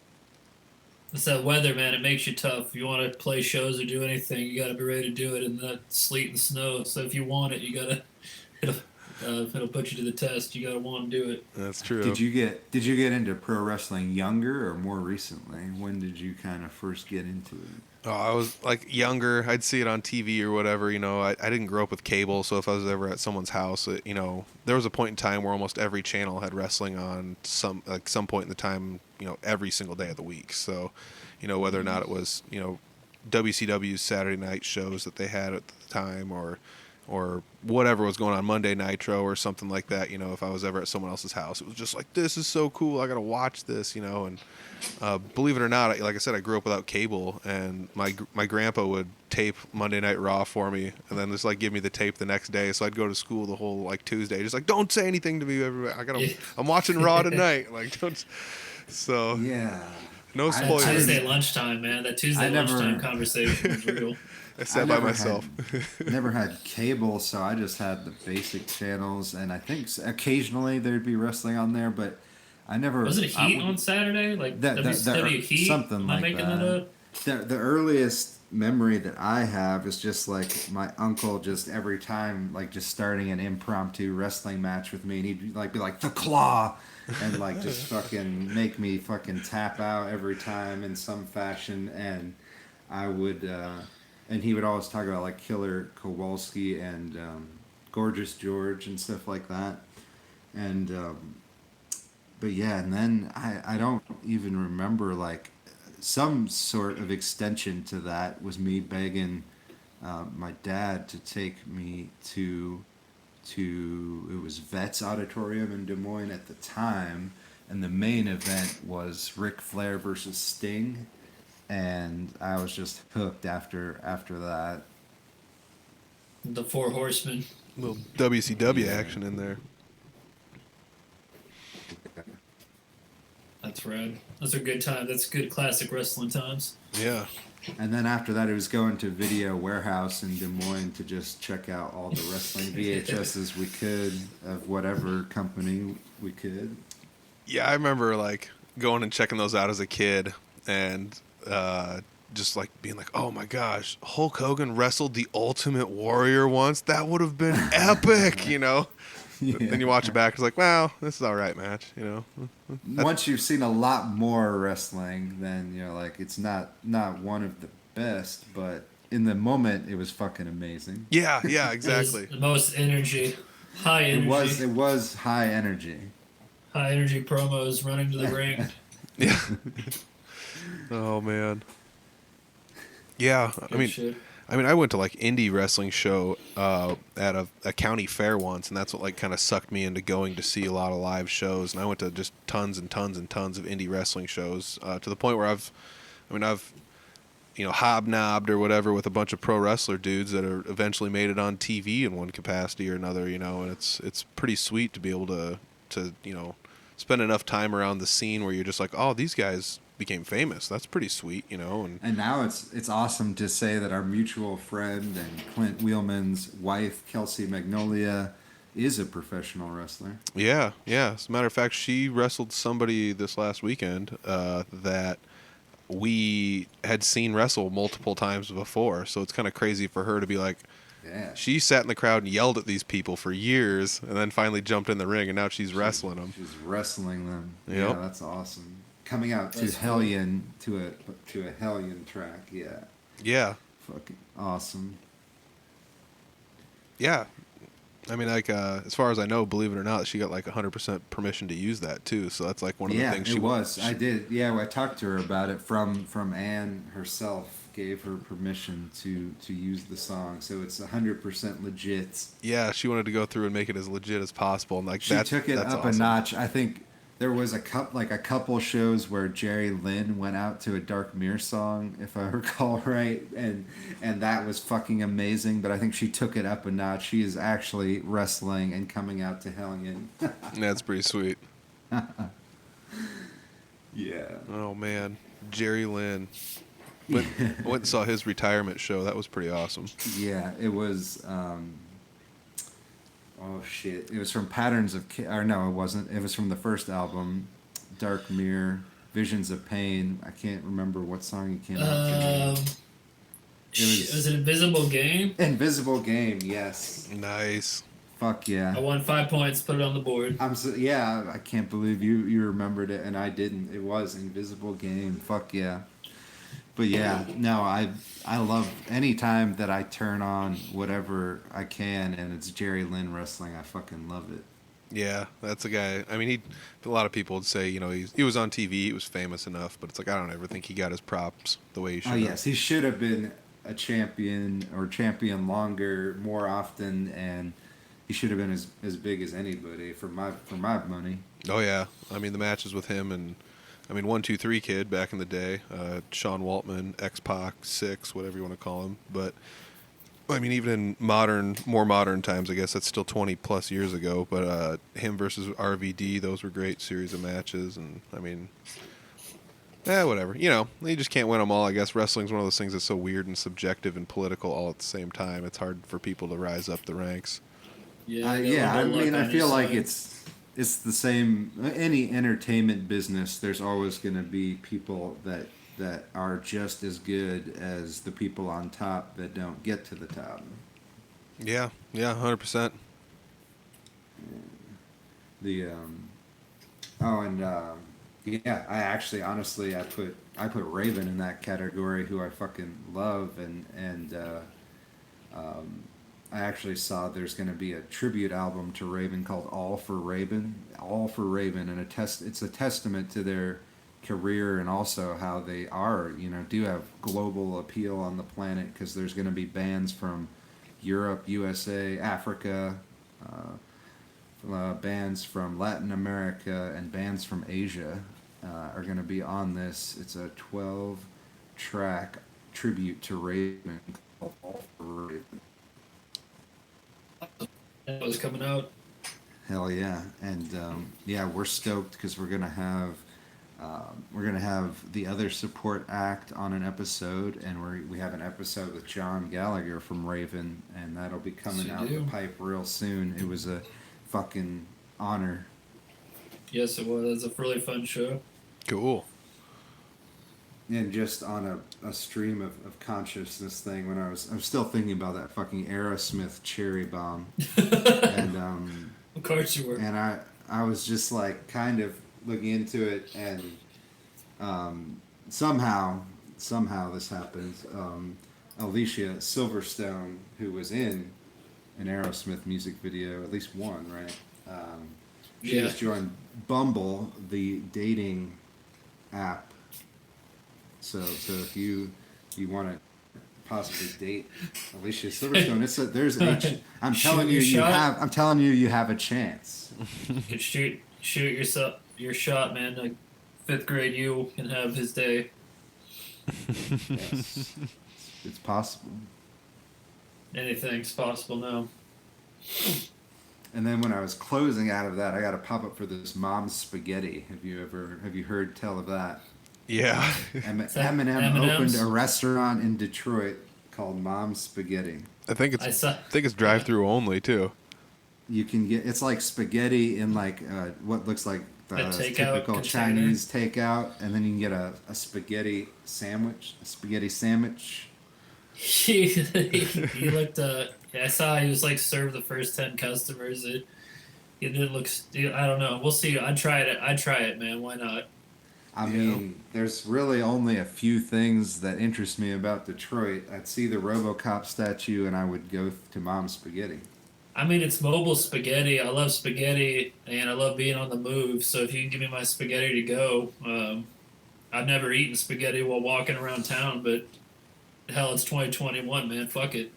It's that weather, man. It makes you tough. If you want to play shows or do anything, you got to be ready to do it in that sleet and snow. So if you want it, you got to. It'll put you to the test. You got to want to do it. That's true. Did you get into pro wrestling younger or more recently? When did you kind of first get into it? Oh, I was like younger. I'd see it on TV or whatever. I didn't grow up with cable, so if I was ever at someone's house, there was a point in time where almost every channel had wrestling on some point in the time. Every single day of the week. So, whether or not it was WCW's Saturday night shows that they had at the time, or whatever was going on Monday Nitro or something like that. If I was ever at someone else's house, it was just like, this is so cool. I got to watch this. And believe it or not, like I said, I grew up without cable, and my grandpa would tape Monday Night Raw for me, and then just like give me the tape the next day. So I'd go to school the whole like Tuesday, just like, don't say anything to me, everybody. I'm watching Raw tonight. Like, don't. So Yeah. no I- spoilers. I Tuesday didn't- lunchtime, man. That Tuesday I never- lunchtime conversation was real. I sat I by never myself. Never had cable, so I just had the basic channels, and I think occasionally there'd be wrestling on there, but I never. Was it I Heat would- on Saturday? Like The- the- WCW Heat? something Am I like making that. that up? The earliest memory that I have is just like my uncle just every time like just starting an impromptu wrestling match with me, and he'd like be like the claw, and like just fucking make me fucking tap out every time in some fashion, and I would and he would always talk about like Killer Kowalski and Gorgeous George and stuff like that, and but yeah, and then I don't even remember like some sort of extension to that was me begging my dad to take me to it was Vets Auditorium in Des Moines at the time, and the main event was Ric Flair versus Sting, and I was just hooked after that. The Four Horsemen. Little WCW Yeah. action in there. That's rad. Those are good times. That's good classic wrestling times. Yeah. And then after that, it was going to Video Warehouse in Des Moines to just check out all the wrestling VHSs we could of whatever company we could. Yeah, I remember like going and checking those out as a kid, and just like being like, "Oh my gosh, Hulk Hogan wrestled the Ultimate Warrior once. That would have been epic," you know. Yeah. Then you watch it back, it's like, "Wow, this is all right match," you know. Once you've seen a lot more wrestling, then you're like, it's not one of the best, but in the moment, it was fucking amazing. Yeah, yeah, It was exactly. the most energy, high energy, It was high energy. high energy promos running to the ring. Yeah. Oh man. Yeah, Good shit. I went to like indie wrestling show at a county fair once, and that's what like kind of sucked me into going to see a lot of live shows. And I went to just tons and tons and tons of indie wrestling shows to the point where I've hobnobbed or whatever with a bunch of pro wrestler dudes that are eventually made it on TV in one capacity or another. You know, and it's pretty sweet to be able to spend enough time around the scene where you're just like, oh, these guys became famous. That's pretty sweet, you know. And now it's awesome to say that our mutual friend and Clint Wheelman's wife, Kelsey Magnolia, is a professional wrestler. Yeah, yeah. As a matter of fact, she wrestled somebody this last weekend that we had seen wrestle multiple times before. So it's kind of crazy for her to be like, Yeah. she sat in the crowd and yelled at these people for years, and then finally jumped in the ring, and now she's wrestling them. She's wrestling them. Yep. Yeah, that's awesome. Coming out to That's Hellion to a Hellion track. Yeah. Yeah, Fucking awesome. yeah. I mean, like, as far as I know, believe it or not, she got like 100% permission to use that too. So that's like one of the Yeah, things it she was. I did. Yeah, I talked to her about it. From Anne herself gave her permission to use the song, so it's 100% legit. Yeah, she wanted to go through and make it as legit as possible, and like She took it that's up awesome. a notch. I think there was a couple shows where Jerry Lynn went out to a Dark Mirror song, if I recall right, and that was fucking amazing. But I think she took it up a notch. She is actually wrestling and coming out to Hellion. That's pretty sweet. Yeah. Oh man, Jerry Lynn. Went and saw his retirement show. That was pretty awesome. Yeah, it was. Oh shit! It was from Patterns of, or no, it wasn't. It was from the first album, Dark Mirror, Visions of Pain. I can't remember what song he came out to. Was it Invisible Game? Invisible Game, yes. Nice. Fuck yeah. I won 5 points. Put it on the board. Yeah, I can't believe you remembered it and I didn't. It was Invisible Game. Fuck yeah. But yeah, no, I love any time that I turn on whatever I can and it's Jerry Lynn wrestling. I fucking love it. Yeah, that's a guy. I mean, a lot of people would say, you know, he was on TV, he was famous enough, but it's like I don't ever think he got his props the way he should. Oh yes, he should have been a champion or champion longer, more often, and he should have been as big as anybody for my money. Oh yeah, I mean the matches with him and 1-2-3 Kid back in the day, Sean Waltman, X-Pac, Six, whatever you want to call him. But I mean, even in more modern times, I guess that's still 20 plus years ago. But him versus RVD, those were great series of matches, and I mean, whatever. You know, you just can't win them all. I guess wrestling's one of those things that's so weird and subjective and political all at the same time. It's hard for people to rise up the ranks. Yeah. I mean, I feel like it's. it's the same. Any entertainment business, there's always going to be people that are just as good as the people on top that don't get to the top. Yeah, 100%. Yeah, I actually honestly I put Raven in that category, who I fucking love, and I actually saw there's going to be a tribute album to Raven called All for Raven, and it's a testament to their career and also how they do have global appeal on the planet, because there's going to be bands from Europe, USA, Africa, bands from Latin America, and bands from Asia are going to be on this. It's a 12-track tribute to Raven called All for Raven. It was coming out. Hell yeah. And we're stoked because we're going to have We're gonna have the other support act on an episode, and we have an episode with John Gallagher from Raven, and that'll be coming Yes, out we the do. pipe real soon. It was a fucking honor. Yes, it was. It was a really fun show. Cool. And just on a stream of consciousness thing, when I'm still thinking about that fucking Aerosmith Cherry Bomb, and Of course you were. and I was just like kind of looking into it, and somehow this happens. Alicia Silverstone, who was in an Aerosmith music video, at least one, right? She Yeah. just joined Bumble, the dating app. So if you want to possibly date Alicia Silverstone, I'm telling you, I'm telling you have a chance. You can shoot your shot, man. Like 5th grade you can have his day. Yes, it's possible. Anything's possible now. And then when I was closing out of that, I got a pop up for this Mom's Spaghetti. Have you heard tell of that? Yeah. Eminem M&M's? opened a restaurant in Detroit called Mom's Spaghetti. I think it's drive-through only too. You can get it's like spaghetti in like what looks like the takeout typical container. Chinese takeout, and then you can get a spaghetti sandwich. He looked. I saw he was like served the first 10 customers. It didn't look. I don't know. We'll see. I'd try it, man. Why not? I mean, there's really only a few things that interest me about Detroit. I'd see the RoboCop statue, and I would go to Mom's Spaghetti. I mean, it's mobile spaghetti. I love spaghetti, and I love being on the move. So if you can give me my spaghetti to go, I've never eaten spaghetti while walking around town, but hell, it's 2021, man. Fuck it.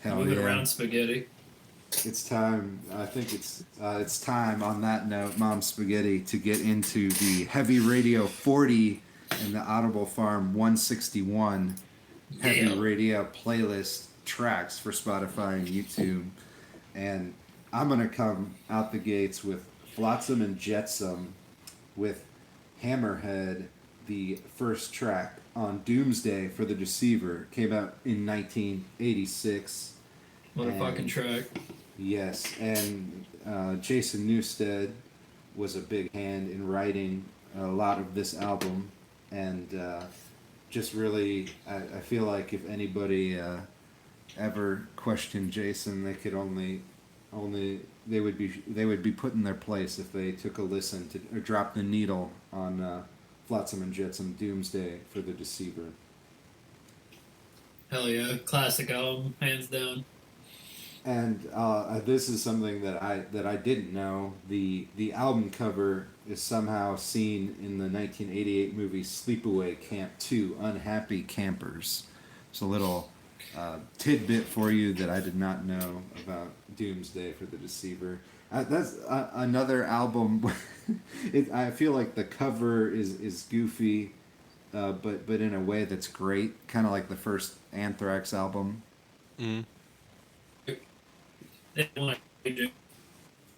Hell Moving yeah. around spaghetti. It's time. I think it's time. On that note, Mom's Spaghetti, to get into the Heavy Radio 40 and the Audible Farm 161 Heavy Yeah. Radio playlist tracks for Spotify and YouTube. And I'm gonna come out the gates with Flotsam and Jetsam with Hammerhead, the first track on Doomsday for the Deceiver. Came out in 1986. What a And- fucking track. Yes, and Jason Newsted was a big hand in writing a lot of this album, and just really, I feel like if anybody ever questioned Jason, they could only they would be put in their place if they took a listen to or dropped the needle on Flotsam and Jetsam Doomsday for the Deceiver. Hell yeah. Classic album, hands down. And this is something that I didn't know. The album cover is somehow seen in the 1988 movie Sleepaway Camp 2: Unhappy Campers. It's a little tidbit for you that I did not know about Doomsday for the Deceiver. That's another album. I feel like the cover is goofy, but in a way that's great. Kind of like the first Anthrax album. Mm.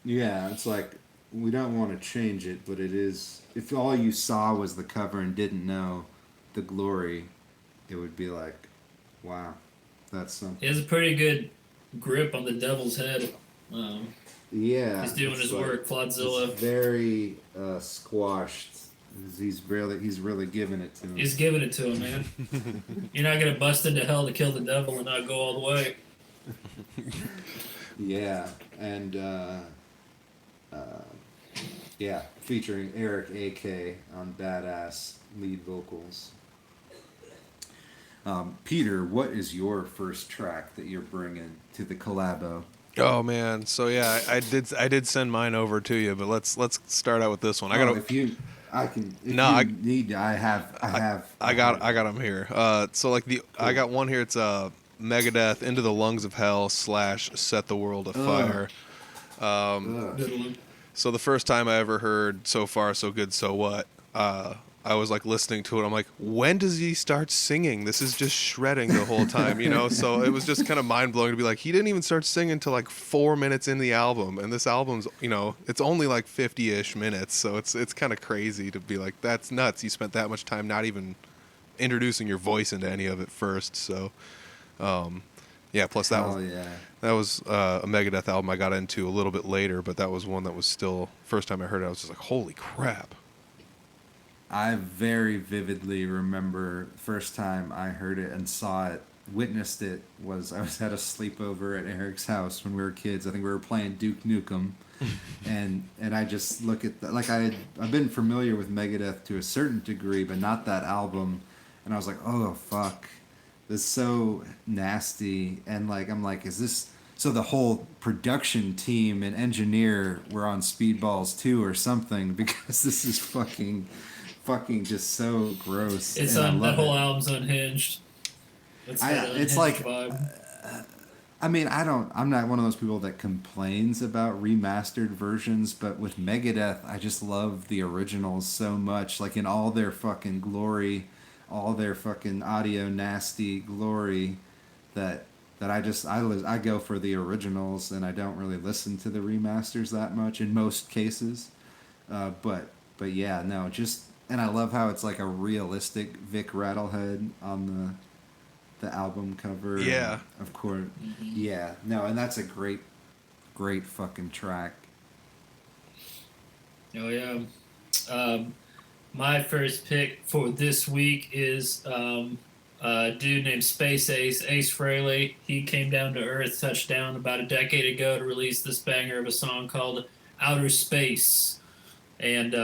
Yeah, it's like we don't want to change it, but it is. If all you saw was the cover and didn't know the glory, it would be like, wow, that's something. He has a pretty good grip on the devil's head. Yeah, He's doing it's his like- work, Flodzilla. It's very squashed. He's really giving it to him. He's giving it to him, man. You're not gonna bust into hell to kill the devil and not go all the way. Yeah, and yeah, featuring Eric A.K. on badass lead vocals. Peter, what is your first track that you're bringing to the collabo? Oh man, so yeah, I did send mine over to you, but let's start out with this one. I got if you need, I got them here. So like I got one here. It's Megadeth, Into the Lungs of Hell / Set the World Afire. Ugh. Good one. So the first time I ever heard So Far So Good So What, I was like listening to it. I'm like, when does he start singing? This is just shredding the whole time, you know? So it was just kind of mind blowing to be like, he didn't even start singing until like 4 minutes in the album. And this album's, you know, it's only like 50-ish minutes. So it's kind of crazy to be like, that's nuts. You spent that much time not even introducing your voice into any of it first. So, yeah, plus Hell yeah. that was a Megadeth album I got into a little bit later, but that was one that was still, first time I heard it, I was just like, holy crap. I very vividly remember the first time I heard it and saw it, witnessed it, was I was at a sleepover at Eric's house when we were kids. I think we were playing Duke Nukem. and I just look at like I've been familiar with Megadeth to a certain degree, but not that album. And I was like, oh fuck, this is so nasty. And like I'm like, is this so? The whole production team and engineer were on speedballs too, or something, because this is fucking just so gross. It's and I on that love whole it. album's unhinged. It's that It's unhinged like vibe. I mean, I'm not one of those people that complains about remastered versions, but with Megadeth, I just love the originals so much. Like in all their fucking glory, all their fucking audio nasty glory, that I go for the originals, and I don't really listen to the remasters that much in most cases. But yeah, no, just and I love how it's like a realistic Vic Rattlehead on the album cover. Yeah. And of course. Yeah. No, and that's a great fucking track. Oh yeah. My first pick for this week is a dude named Space Ace Frehley. He came down to Earth, touched down about a decade ago to release this banger of a song called Outer Space. And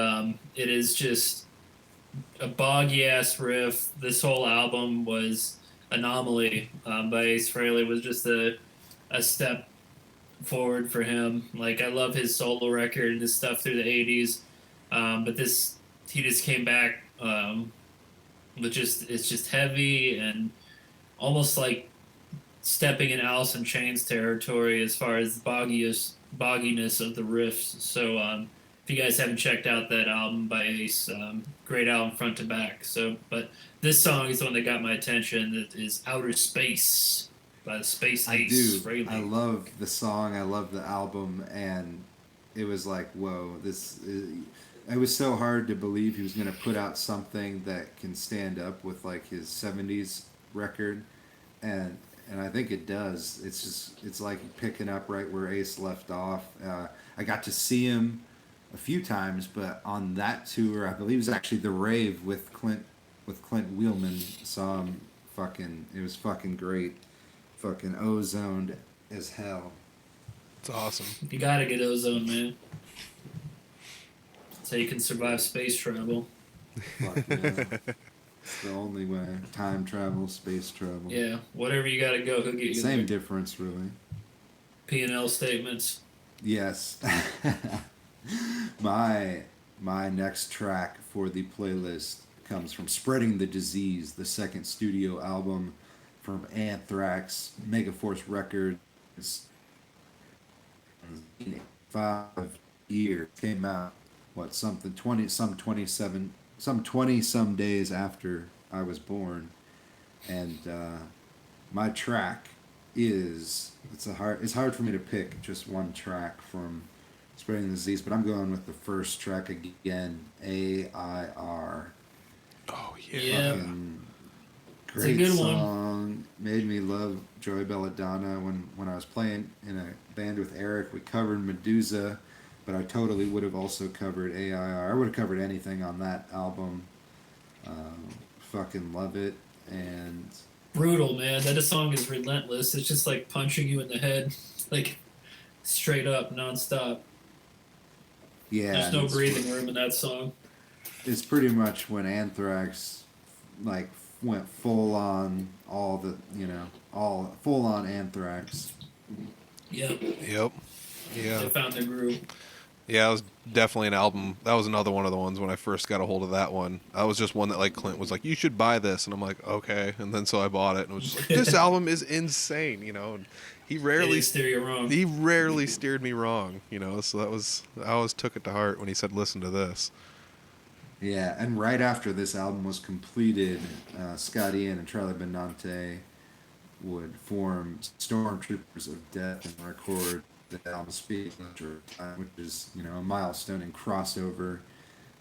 it is just a boggy ass riff. This whole album was Anomaly by Ace Frehley was just a step forward for him. Like I love his solo record and his stuff through the 80s, but this he just came back with it's just heavy and almost like stepping in Alice in Chains territory as far as the bogginess of the riffs. So if you guys haven't checked out that album by Ace, great album front to back. So, but this song is the one that got my attention. That is "Outer Space" by the Space Ace Frehley. I love the song. I love the album, and it was like, whoa, it was so hard to believe he was going to put out something that can stand up with like his '70s record, and I think it does. It's like picking up right where Ace left off. I got to see him a few times, but on that tour, I believe it was actually the Rave with Clint Wheelman. Saw him it was fucking great, fucking ozoned as hell. It's awesome. You gotta get ozone, man. So you can survive space travel. Fuck yeah. It's the only way. Time travel, space travel. Yeah, whatever you gotta go, he'll get you Same there. difference, really. P&L statements. Yes. My next track for the playlist comes from Spreading the Disease, the second studio album from Anthrax, Megaforce Records. 5 years came out. What, something 20 some days after I was born, and my track is it's hard for me to pick just one track from Spreading the Disease, but I'm going with the first track again, AIR. Oh, Yeah. Great good song. Made me love Joey Belladonna. When I was playing in a band with Eric, we covered Medusa, but I totally would have also covered AIR. I would have covered anything on that album. Fucking love it. And Brutal, man. That song is relentless. It's just like punching you in the head, like straight up, nonstop. yeah, There's and no breathing room in that song. it's pretty much when Anthrax like went full on all full on Anthrax. Yep. Yep. Yeah. They found their groove. Yeah, it was definitely an album. That was another one of the ones when I first got a hold of that one. I was just one that like Clint was like, "You should buy this," and I'm like, "Okay." And then so I bought it and was just like, "This album is insane," you know. And he rarely steer you wrong. He rarely steered me wrong, you know. So that was I always took it to heart when he said, "Listen to this." Yeah, and right after this album was completed, Scott Ian and Charlie Benante would form Stormtroopers of Death and record the album Speed, which is, you know, a milestone in crossover.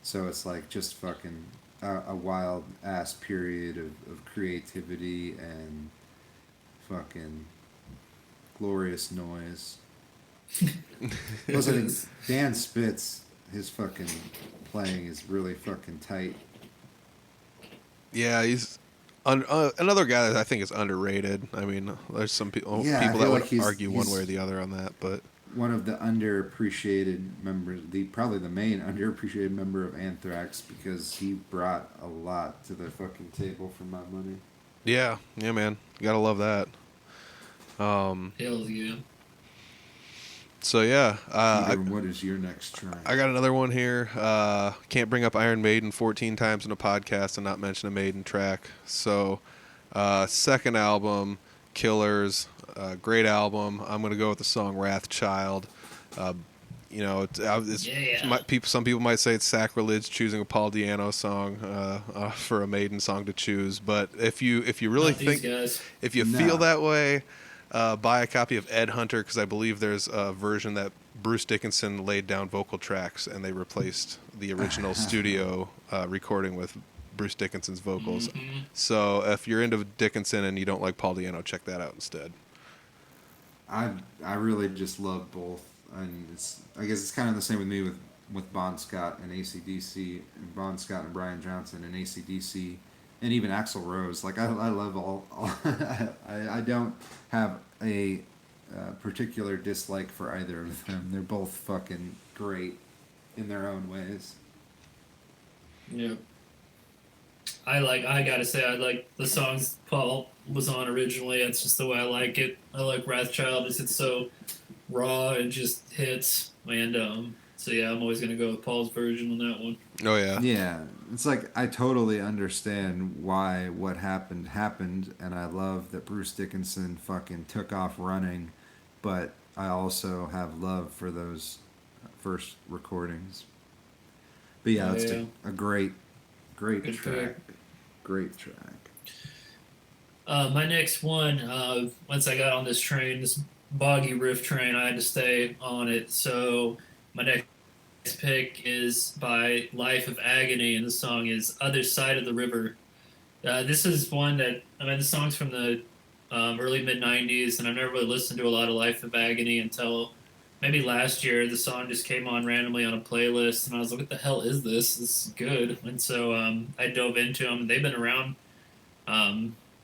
So it's like just fucking a wild ass period of creativity and fucking glorious noise. Plus, I think Dan Spitz, his fucking playing is really fucking tight. Yeah, he's another guy that I think is underrated. I mean, there's some Yeah, I people that feel would like he's argue one way or he's the other on that, but one of the underappreciated members, the probably the main underappreciated member of Anthrax because he brought a lot to the fucking table for my money. yeah, yeah, man, you gotta love that. Um, Hell yeah. so yeah, Peter, what is your next track? I got another one here. Can't bring up Iron Maiden 14 times in a podcast and not mention a Maiden track. So, second album, Killers, great album. I'm gonna go with the song Wrathchild. Uh, you know, Yeah. some people might say it's sacrilege choosing a Paul Di'Anno song for a Maiden song to choose. But if you really Not these think, guys. if you No. feel that way, buy a copy of Ed Hunter because I believe there's a version that Bruce Dickinson laid down vocal tracks and they replaced the original studio recording with Bruce Dickinson's vocals. Mhm. So if you're into Dickinson and you don't like Paul Di'Anno, check that out instead. I really just love both, and I guess it's kind of the same with me with Bon Scott and AC/DC, and Bon Scott and Brian Johnson and AC/DC, and even Axl Rose. Like I love all I don't have a particular dislike for either of them. They're both fucking great in their own ways. Yeah. I gotta say, I like the songs Paul was on originally. That's just the way I like it. I like Wrathchild because it's so raw and just hits. And so yeah, I'm always gonna go with Paul's version on that one. Oh yeah, Yeah, it's like I totally understand why what happened, and I love that Bruce Dickinson fucking took off running, but I also have love for those first recordings. But yeah, Oh, it's yeah. a great, great Good track. pick. Great track. My next one, once I got on this train, this boggy riff train, I had to stay on it. So my next pick is by Life of Agony, and the song is Other Side of the River. This is one that, I mean, the song's from the early mid 90s, and I've never really listened to a lot of Life of Agony until maybe last year. The song just came on randomly on a playlist, and I was like, what the hell is this? This is good. And so I dove into them. They've been around,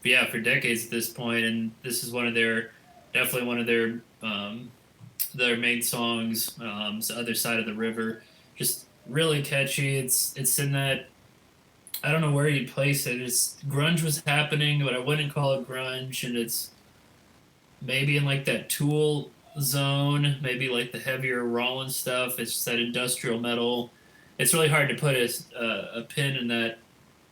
yeah, for decades at this point, and this is definitely one of their main songs, it's The Other Side of the River. Just really catchy. It's in that, I don't know where you'd place it. It's grunge was happening, but I wouldn't call it grunge, and it's maybe in like that Tool zone, maybe like the heavier Rollins stuff. It's just that industrial metal. It's really hard to put a pin in that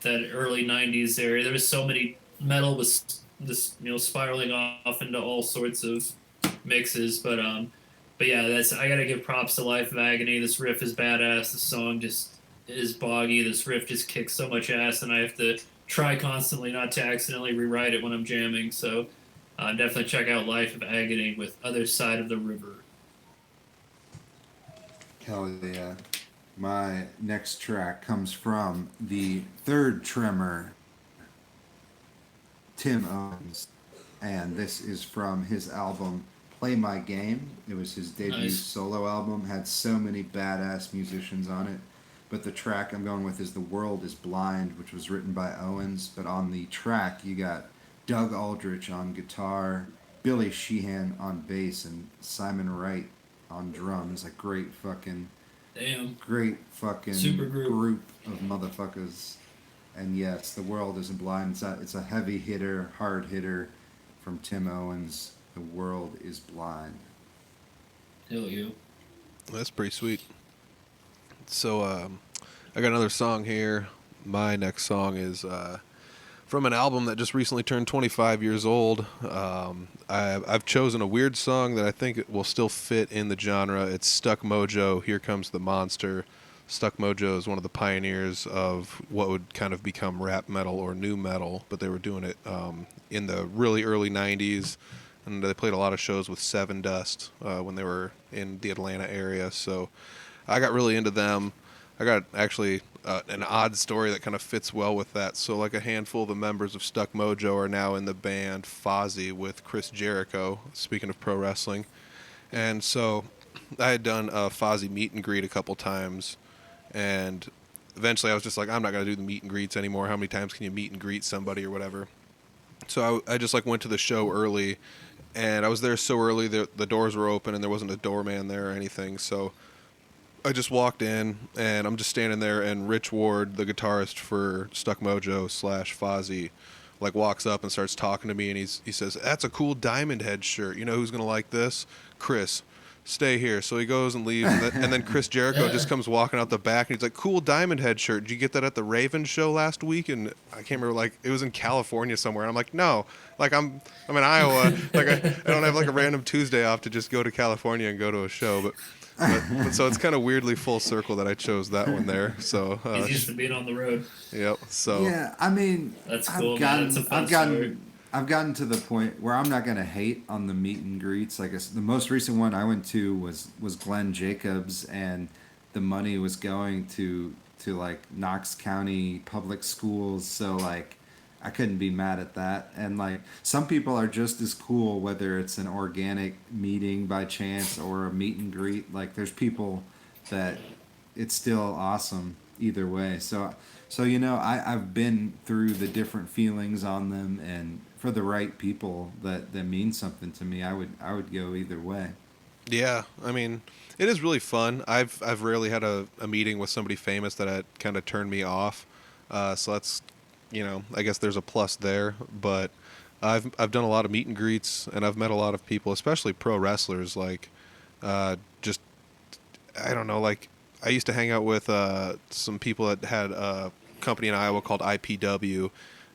early '90s area. There was so many metal was this spiraling off into all sorts of mixes, but yeah, I gotta give props to Life of Agony. This riff is badass. The song just is boggy. This riff just kicks so much ass, and I have to try constantly not to accidentally rewrite it when I'm jamming. So definitely check out Life of Agony with Other Side of the River. Hell yeah. My next track comes from the third Tremor, Tim Owens, and this is from his album Play My Game. It was his debut Nice. solo album, had so many badass musicians on it. But the track I'm going with is The World is Blind, which was written by Owens. But on the track, you got Doug Aldrich on guitar, Billy Sheehan on bass, and Simon Wright on drums. A great fucking Super group. of motherfuckers. And yes, The World Isn't Blind. It's a heavy hitter, hard hitter from Tim Owens. The World is Blind. Hell yeah. that's pretty sweet. So I got another song here. My next song is from an album that just recently turned 25 years old. I've chosen a weird song that I think it will still fit in the genre. It's Stuck Mojo, Here Comes the Monster. Stuck Mojo is one of the pioneers of what would kind of become rap metal or new metal, but they were doing it in the really early 90s, and they played a lot of shows with Seven Dust when they were in the Atlanta area, so I got really into them. I got actually an odd story that kind of fits well with that. So, like, a handful of the members of Stuck Mojo are now in the band Fozzy with Chris Jericho, speaking of pro wrestling. And so I had done a Fozzy meet and greet a couple times, and eventually I was just like, I'm not going to do the meet and greets anymore. How many times can you meet and greet somebody or whatever? So I just like went to the show early, and I was there so early that the doors were open and there wasn't a doorman there or anything. So I just walked in, and I'm just standing there, and Rich Ward, the guitarist for Stuck Mojo / Fozzy, like walks up and starts talking to me, and he says, "That's a cool Diamond Head shirt. You know who's gonna like this? Chris. Stay here." So he goes and leaves, and then Chris Jericho just comes walking out the back, and he's like, "Cool Diamond Head shirt. Did you get that at the Raven show last week?" And I can't remember, like, it was in California somewhere. And I'm like, "No, like I'm in Iowa. Like I don't have like a random Tuesday off to just go to California and go to a show, but so it's kind of weirdly full circle that I chose that one there. So He's used to being on the road. yep. So Yeah, I mean, That's cool, man. That's a fun story. I've gotten to the point where I'm not gonna hate on the meet and greets. Like the most recent one I went to was Glenn Jacobs, and the money was going to like Knox County Public Schools. So like, I couldn't be mad at that. And like, some people are just as cool whether it's an organic meeting by chance or a meet and greet. Like, there's people that it's still awesome either way. So you know, I've been through the different feelings on them, and for the right people that mean something to me, I would go either way. yeah, I mean, it is really fun. I've rarely had a meeting with somebody famous that had kind of turned me off. So that's, I guess there's a plus there. But I've done a lot of meet and greets, and I've met a lot of people, especially pro wrestlers. Like, just I don't know. Like, I used to hang out with some people that had a company in Iowa called IPW,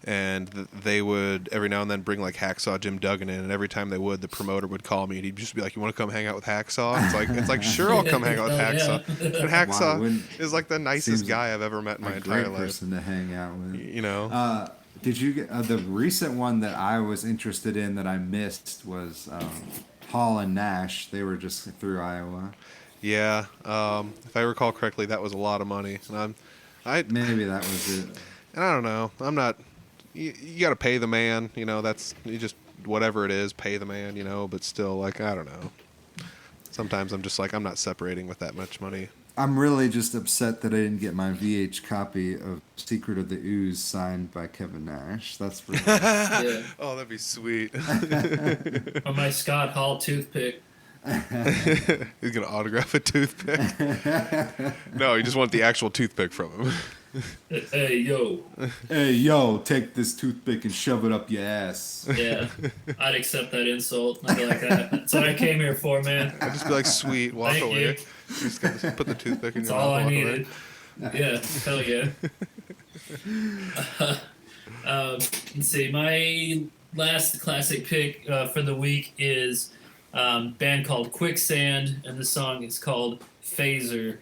and they would every now and then bring like Hacksaw Jim Duggan in, and every time they would, the promoter would call me, and he'd just be like, "You want to come hang out with Hacksaw?" It's like sure, I'll come hang out with Hell Hacksaw. yeah. And Why Hacksaw wouldn't? is like the nicest Seems guy I've ever met in my A entire great life. person to hang out with. You know? Did you get the recent one that I was interested in that I missed was Hall and Nash? They were just through Iowa. Yeah. If I recall correctly, that was a lot of money, and Maybe that was it. and I don't know. I'm not. You got to pay the man. That's you just whatever it is, pay the man. But still, like, I don't know. Sometimes I'm just like, I'm not separating with that much money. I'm really just upset that I didn't get my VH copy of Secret of the Ooze signed by Kevin Nash. That's for Yeah. Oh, that'd be sweet. Or my Scott Hall toothpick. He's gonna autograph a toothpick. No, you just want the actual toothpick from him. Hey, yo. Hey, yo, take this toothpick and shove it up your ass. Yeah. I'd accept that insult. I'd be like, that's what I came here for, man. I'd just be like, sweet, walk Thank away. you. You just gotta put the toothpick in That's your all mouth. I Walk needed. away. Yeah, hell yeah. Let's see. My last classic pick for the week is a band called Quicksand, and the song is called Phaser.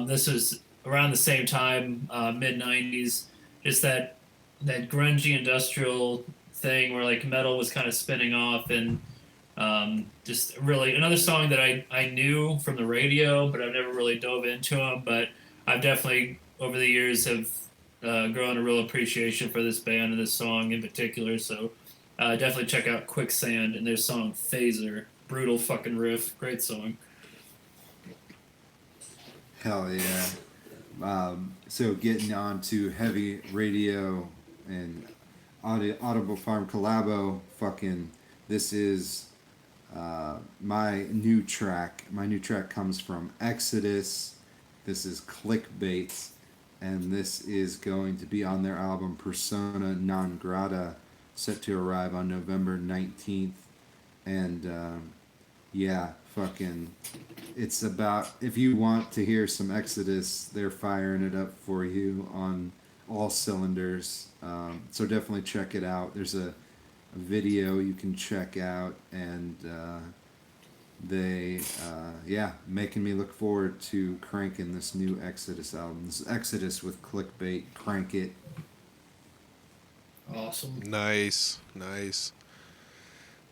This was around the same time, mid '90s. Just that grungy industrial thing where like metal was kind of spinning off, and just really another song that I knew from the radio, but I've never really dove into them. But I've definitely over the years have grown a real appreciation for this band and this song in particular. So definitely check out Quicksand and their song Phaser. Brutal fucking riff, great song. Hell yeah. So getting on to heavy radio and Audible Farm Collabo, fucking, this is my new track. My new track comes from Exodus. This is Clickbait, and this is going to be on their album Persona Non Grata, set to arrive on November 19th. And yeah, fucking, it's about, if you want to hear some Exodus, they're firing it up for you on all cylinders. So definitely check it out. There's a video you can check out, and They, making me look forward to cranking this new Exodus album. This Exodus with Clickbait, Crank It. Awesome. Nice, nice.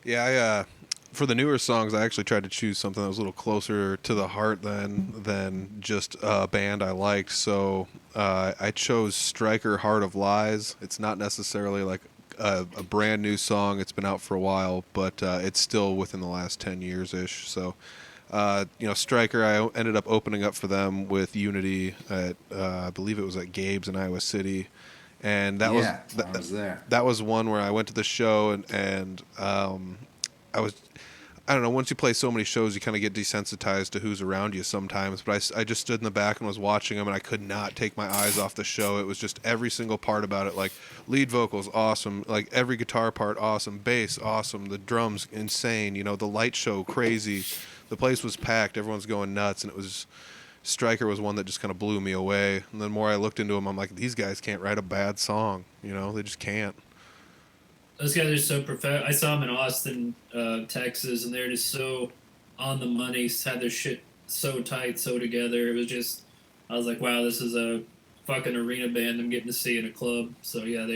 Yeah, I for the newer songs, I actually tried to choose something that was a little closer to the heart than just a band I liked. So I chose Striker Heart of Lies. It's not necessarily like a brand new song. It's been out for a while, but it's still within the last 10 years ish. So Striker, I ended up opening up for them with Unity at I believe it was at Gabe's in Iowa City, and that Yeah, was I was there. that was one where I went to the show and I was, I don't know, once you play so many shows, you kind of get desensitized to who's around you sometimes. But I just stood in the back and was watching them, and I could not take my eyes off the show. It was just every single part about it. Like, lead vocals, awesome. Like, every guitar part, awesome. Bass, awesome. The drums, insane. You know, the light show, crazy. The place was packed. Everyone's going nuts. And it was, Stryker was one that just kind of blew me away. And the more I looked into them, I'm like, these guys can't write a bad song. You know, they just can't. Those guys are so perfect. I saw them in Austin, Texas, and they're just so on the money. Had their shit so tight, so together. It was just, I was like, wow, this is a fucking arena band I'm getting to see in a club. So yeah,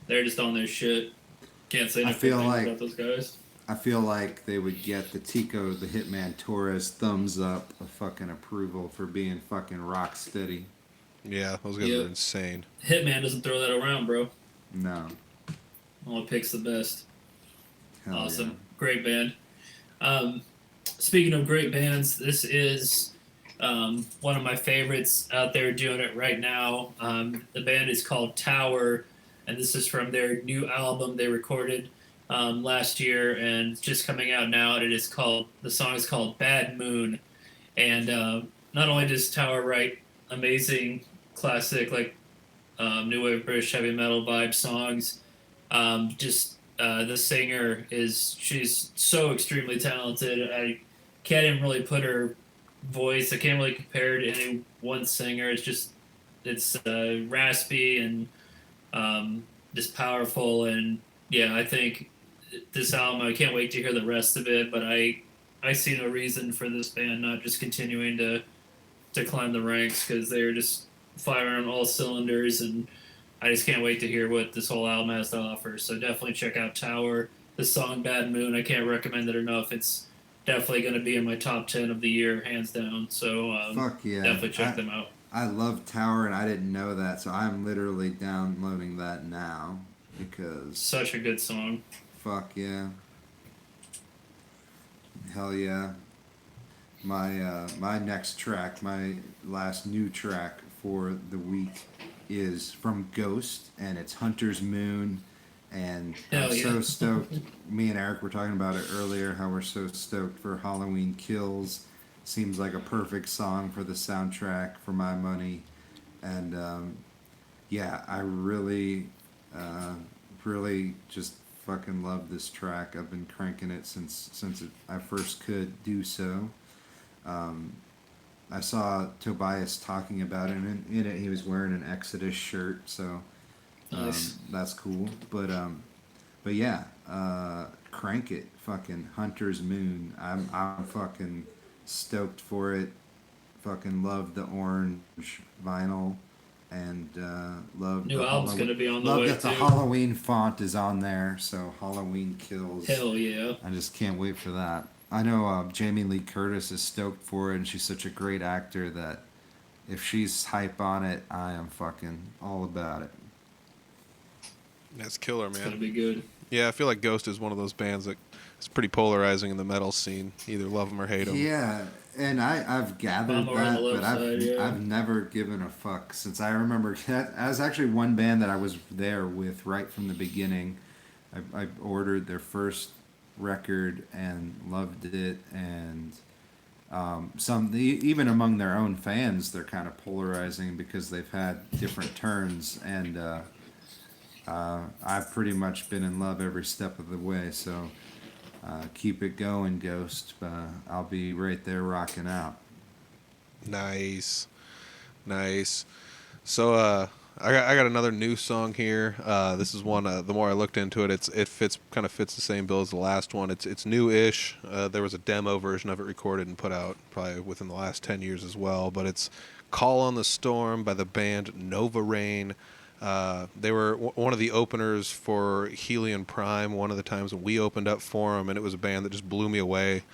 they're just on their shit. Can't say enough good things about those guys. I feel like they would get the Tico, the Hitman Torres thumbs up of fucking approval for being fucking rock steady. Yeah, those guys are insane. Hitman doesn't throw that around, bro. No. Only picks the best. Hell Awesome. yeah. Great band. Speaking of great bands, this is one of my favorites out there doing it right now. The band is called Tower, and this is from their new album they recorded last year, and it's just coming out now. And the song is called Bad Moon. And not only does Tower write amazing classic new wave British heavy metal vibe songs, the singer she's so extremely talented. I can't even really put her voice. I can't really compare her to any one singer. It's raspy and just powerful. And yeah, I think this album, I can't wait to hear the rest of it. But I see no reason for this band not just continuing to climb the ranks, because they're just firing on all cylinders, and I just can't wait to hear what this whole album has to offer. So definitely check out Tower. The song Bad Moon, I can't recommend it enough. It's definitely going to be in my top 10 of the year, hands down. So Fuck yeah. definitely check them out. I love Tower, and I didn't know that, so I'm literally downloading that now because Such a good song. fuck yeah. Hell yeah. My next track, my last new track for the week is from Ghost, and it's Hunter's Moon. And Hell I'm yeah. so stoked. Me and Eric were talking about it earlier, how we're so stoked for Halloween Kills. Seems like a perfect song for the soundtrack, for my money. And I really, really just fucking love this track. I've been cranking it since I first could do so. I saw Tobias talking about it, and in it he was wearing an Exodus shirt, so Nice. that's cool. But yeah, crank it, fucking Hunter's Moon. I'm fucking stoked for it. Fucking love the orange vinyl, and love New the album's going to be on the love way, that the too. Halloween font is on there. So Halloween Kills. Hell yeah. I just can't wait for that. I know Jamie Lee Curtis is stoked for it, and she's such a great actor that if she's hype on it, I am fucking all about it. That's killer, It's going to man. be good. Yeah, I feel like Ghost is one of those bands that is pretty polarizing in the metal scene. Either love them or hate them. Yeah, and I've gathered I'm more on that, the left but I've side, yeah. I've never given a fuck since I remember. That was actually one band that I was there with right from the beginning. I ordered their first record and loved it, and even among their own fans, they're kind of polarizing because they've had different turns, and I've pretty much been in love every step of the way. So keep it going, Ghost. I'll be right there rocking out. Nice. Nice. So, I got another new song here. This is one. The more I looked into it, it fits the same bill as the last one. It's new-ish. There was a demo version of it recorded and put out probably within the last 10 years as well. But it's "Call on the Storm" by the band Nova Rain. They were one of the openers for Helium Prime. One of the times when we opened up for them, and it was a band that just blew me away.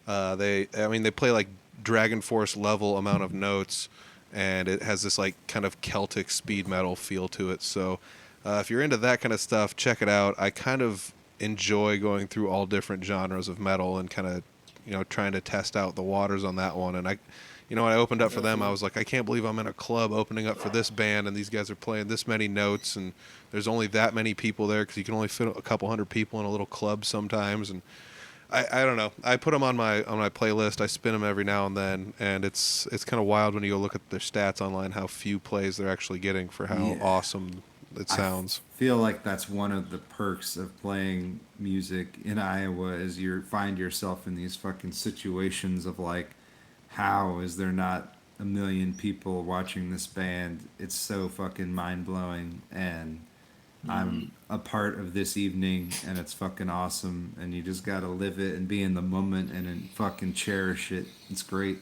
They play like Dragon Force level amount of notes, and it has this like kind of Celtic speed metal feel to it. So if you're into that kind of stuff, check it out. I kind of enjoy going through all different genres of metal and kind of, trying to test out the waters on that one. And when I opened up for them, I was like, I can't believe I'm in a club opening up for this band, and these guys are playing this many notes, and there's only that many people there because you can only fit a couple hundred people in a little club sometimes. And I don't know. I put them on my playlist. I spin them every now and then, and it's kind of wild when you go look at their stats online how few plays they're actually getting for how awesome it sounds. I feel like that's one of the perks of playing music in Iowa is you find yourself in these fucking situations of like, how is there not a million people watching this band? It's so fucking mind blowing, and I'm a part of this evening, and it's fucking awesome, and you just gotta live it and be in the moment and then fucking cherish it. It's great.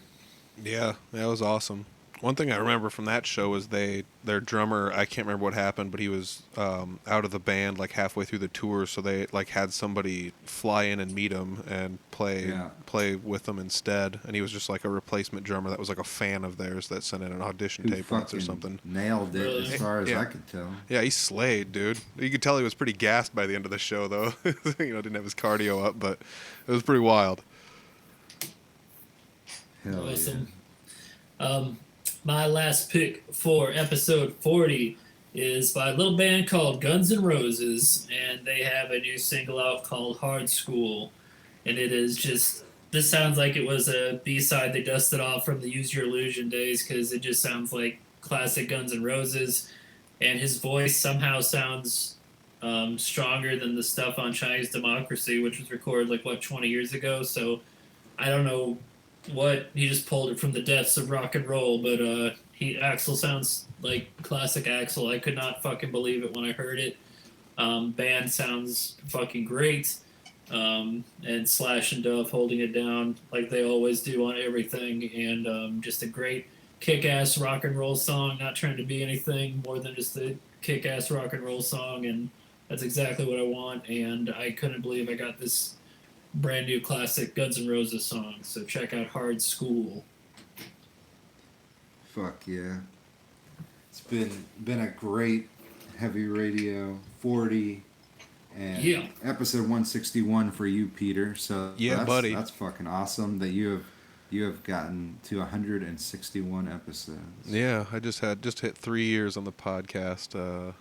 Yeah, that was awesome. One thing I remember from that show was their drummer, I can't remember what happened, but he was out of the band like halfway through the tour, so they like had somebody fly in and meet him and play with them instead, and he was just like a replacement drummer that was like a fan of theirs that sent in an audition Who tape once or fucking something. nailed it Really? as far as Yeah. I could tell. Yeah, he slayed, dude. You could tell he was pretty gassed by the end of the show, though. Didn't have his cardio up, but it was pretty wild. Hell Awesome. My last pick for episode 40 is by a little band called Guns N' Roses, and they have a new single out called Hard School. And it is just, this sounds like it was a B-side they dusted off from the Use Your Illusion days, because it just sounds like classic Guns N' Roses. And his voice somehow sounds stronger than the stuff on Chinese Democracy, which was recorded 20 years ago. So I don't know what, he just pulled it from the depths of rock and roll, but Axl sounds like classic Axl. I could not fucking believe it when I heard it. Band sounds fucking great, and Slash and Duff holding it down like they always do on everything, and just a great kick-ass rock and roll song, not trying to be anything more than just a kick-ass rock and roll song, and that's exactly what I want, and I couldn't believe I got this brand new classic Guns N' Roses song. So check out Hard School. Fuck yeah. It's been a great Heavy Radio 40 and episode 161 for you, Peter. So Yeah, buddy. That's fucking awesome that you have gotten to 161 episodes. Yeah, I just hit 3 years on the podcast. I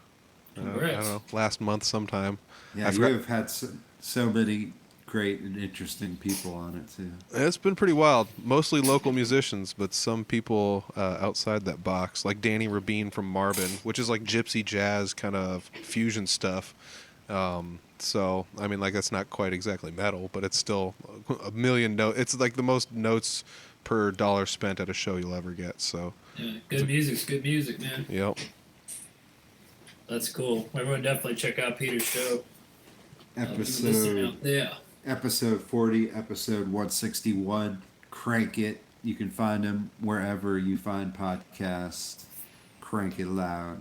don't know, last month sometime. Yeah, you have had so many great and interesting people on it too. It's been pretty wild. Mostly local musicians, but some people outside that box, like Danny Rabin from Marvin, which is like gypsy jazz kind of fusion stuff. So, I mean, like, that's not quite exactly metal, but it's still a million notes. It's like the most notes per dollar spent at a show you'll ever get. So, Yeah, good music's good music, man. Yep. That's cool. Everyone definitely check out Peter's show. Episode 40, episode 161. Crank it. You can find them wherever you find podcasts. Crank it loud.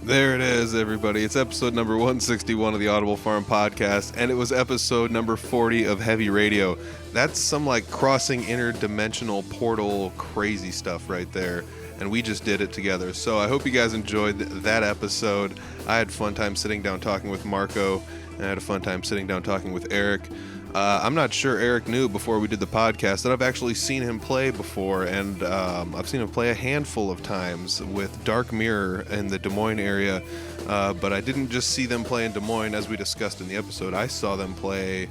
There it is, everybody. It's episode number 161 of the Audible Farm Podcast, and it was episode number 40 of Heavy Radio. That's some like crossing interdimensional portal crazy stuff right there, and we just did it together. So I hope you guys enjoyed that episode. I had a fun time sitting down talking with Marco, and I had a fun time sitting down talking with Eric. I'm not sure Eric knew before we did the podcast that I've actually seen him play before, and I've seen him play a handful of times with Dark Mirror in the Des Moines area, but I didn't just see them play in Des Moines as we discussed in the episode. I saw them play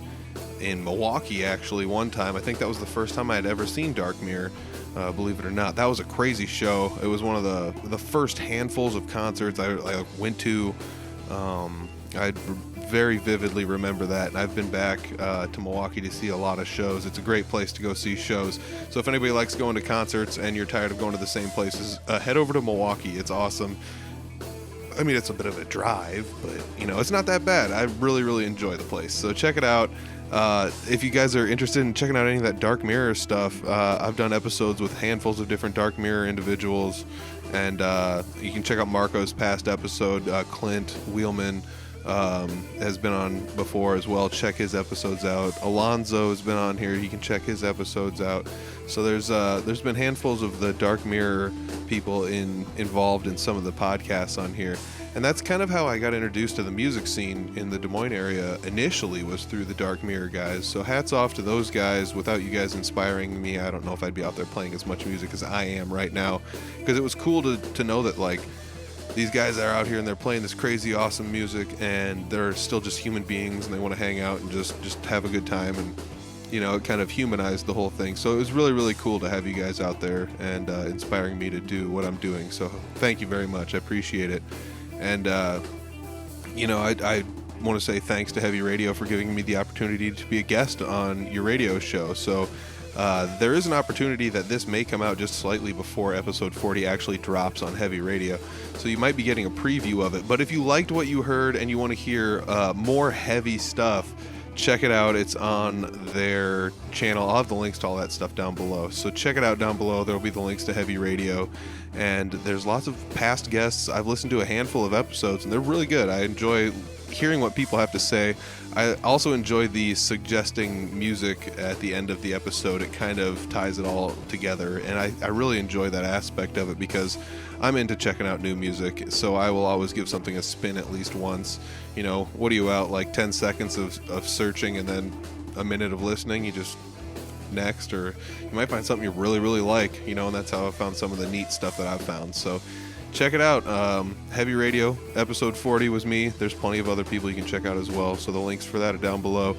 in Milwaukee actually one time. I think that was the first time I had ever seen Dark Mirror, believe it or not. That was a crazy show. It was one of the first handfuls of concerts I went to. I very vividly remember that. And I've been back to Milwaukee to see a lot of shows. It's a great place to go see shows. So if anybody likes going to concerts and you're tired of going to the same places, head over to Milwaukee. It's awesome. I mean, it's a bit of a drive, but, it's not that bad. I really, really enjoy the place. So check it out. If you guys are interested in checking out any of that Dark Mirror stuff, I've done episodes with handfuls of different Dark Mirror individuals, and you can check out Marco's past episode. Clint Wheelman has been on before as well. Check his episodes out. Alonzo has been on here. You can check his episodes out. So there's been handfuls of the Dark Mirror people involved in some of the podcasts on here. And that's kind of how I got introduced to the music scene in the Des Moines area initially, was through the Dark Mirror guys. So hats off to those guys. Without you guys inspiring me, I don't know if I'd be out there playing as much music as I am right now. Because it was cool to know that, like, these guys are out here and they're playing this crazy awesome music, and they're still just human beings, and they want to hang out and just have a good time. And it kind of humanized the whole thing. So it was really, really cool to have you guys out there and inspiring me to do what I'm doing. So thank you very much. I appreciate it. And, I want to say thanks to Heavy Radio for giving me the opportunity to be a guest on your radio show. So there is an opportunity that this may come out just slightly before episode 40 actually drops on Heavy Radio. So you might be getting a preview of it. But if you liked what you heard and you want to hear more heavy stuff, check it out. It's on their channel. I'll have the links to all that stuff down below. So check it out down below. There will be the links to Heavy Radio. And there's lots of past guests. I've listened to a handful of episodes, and they're really good. I enjoy hearing what people have to say. I also enjoy the suggesting music at the end of the episode. It kind of ties it all together, and I really enjoy that aspect of it because I'm into checking out new music, so I will always give something a spin at least once. What are you out, like 10 seconds of searching and then a minute of listening? You just next, or you might find something you really, really like, and that's how I found some of the neat stuff that I've found. So check it out. Heavy Radio episode 40 was me. There's plenty of other people you can check out as well, so the links for that are down below.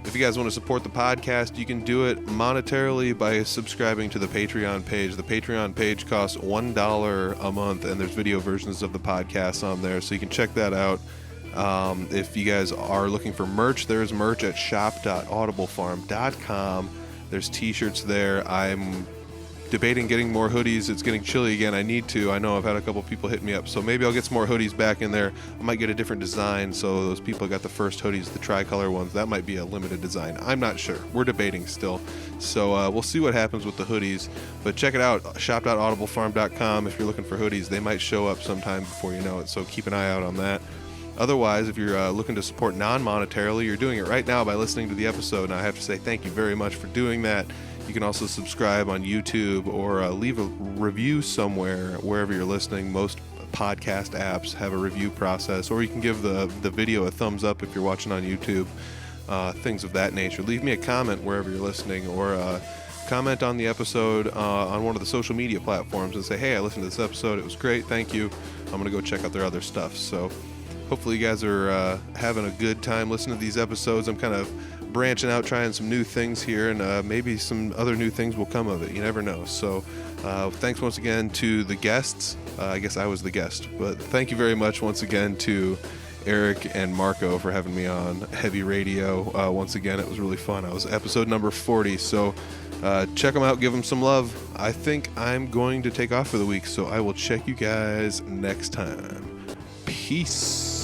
If you guys want to support the podcast, you can do it monetarily by subscribing to the Patreon page. The Patreon page costs $1 a month, and there's video versions of the podcast on there, so you can check that out. If you guys are looking for merch, there's merch at shop.audiblefarm.com. There's t-shirts there. I'm debating getting more hoodies. It's getting chilly again. I need to. I know I've had a couple people hit me up, so maybe I'll get some more hoodies back in there. I might get a different design, so those people got the first hoodies, the tricolor ones. That might be a limited design. I'm not sure. We're debating still. So we'll see what happens with the hoodies. But check it out, shop.audiblefarm.com. If you're looking for hoodies, they might show up sometime before you know it, so keep an eye out on that. Otherwise, if you're looking to support non-monetarily, you're doing it right now by listening to the episode, and I have to say thank you very much for doing that. You can also subscribe on YouTube or leave a review somewhere, wherever you're listening. Most podcast apps have a review process, or you can give the video a thumbs up if you're watching on YouTube, things of that nature. Leave me a comment wherever you're listening, or comment on the episode on one of the social media platforms and say, hey, I listened to this episode. It was great. Thank you. I'm going to go check out their other stuff. So hopefully you guys are having a good time listening to these episodes. I'm kind of branching out, trying some new things here, and maybe some other new things will come of it. You never know. So thanks once again to the guests. I guess I was the guest, but thank you very much once again to Eric and Marco for having me on Heavy Radio. Once again, it was really fun. I was episode number 40, so check them out, give them some love. I think I'm going to take off for the week, so I will check you guys next time. Peace.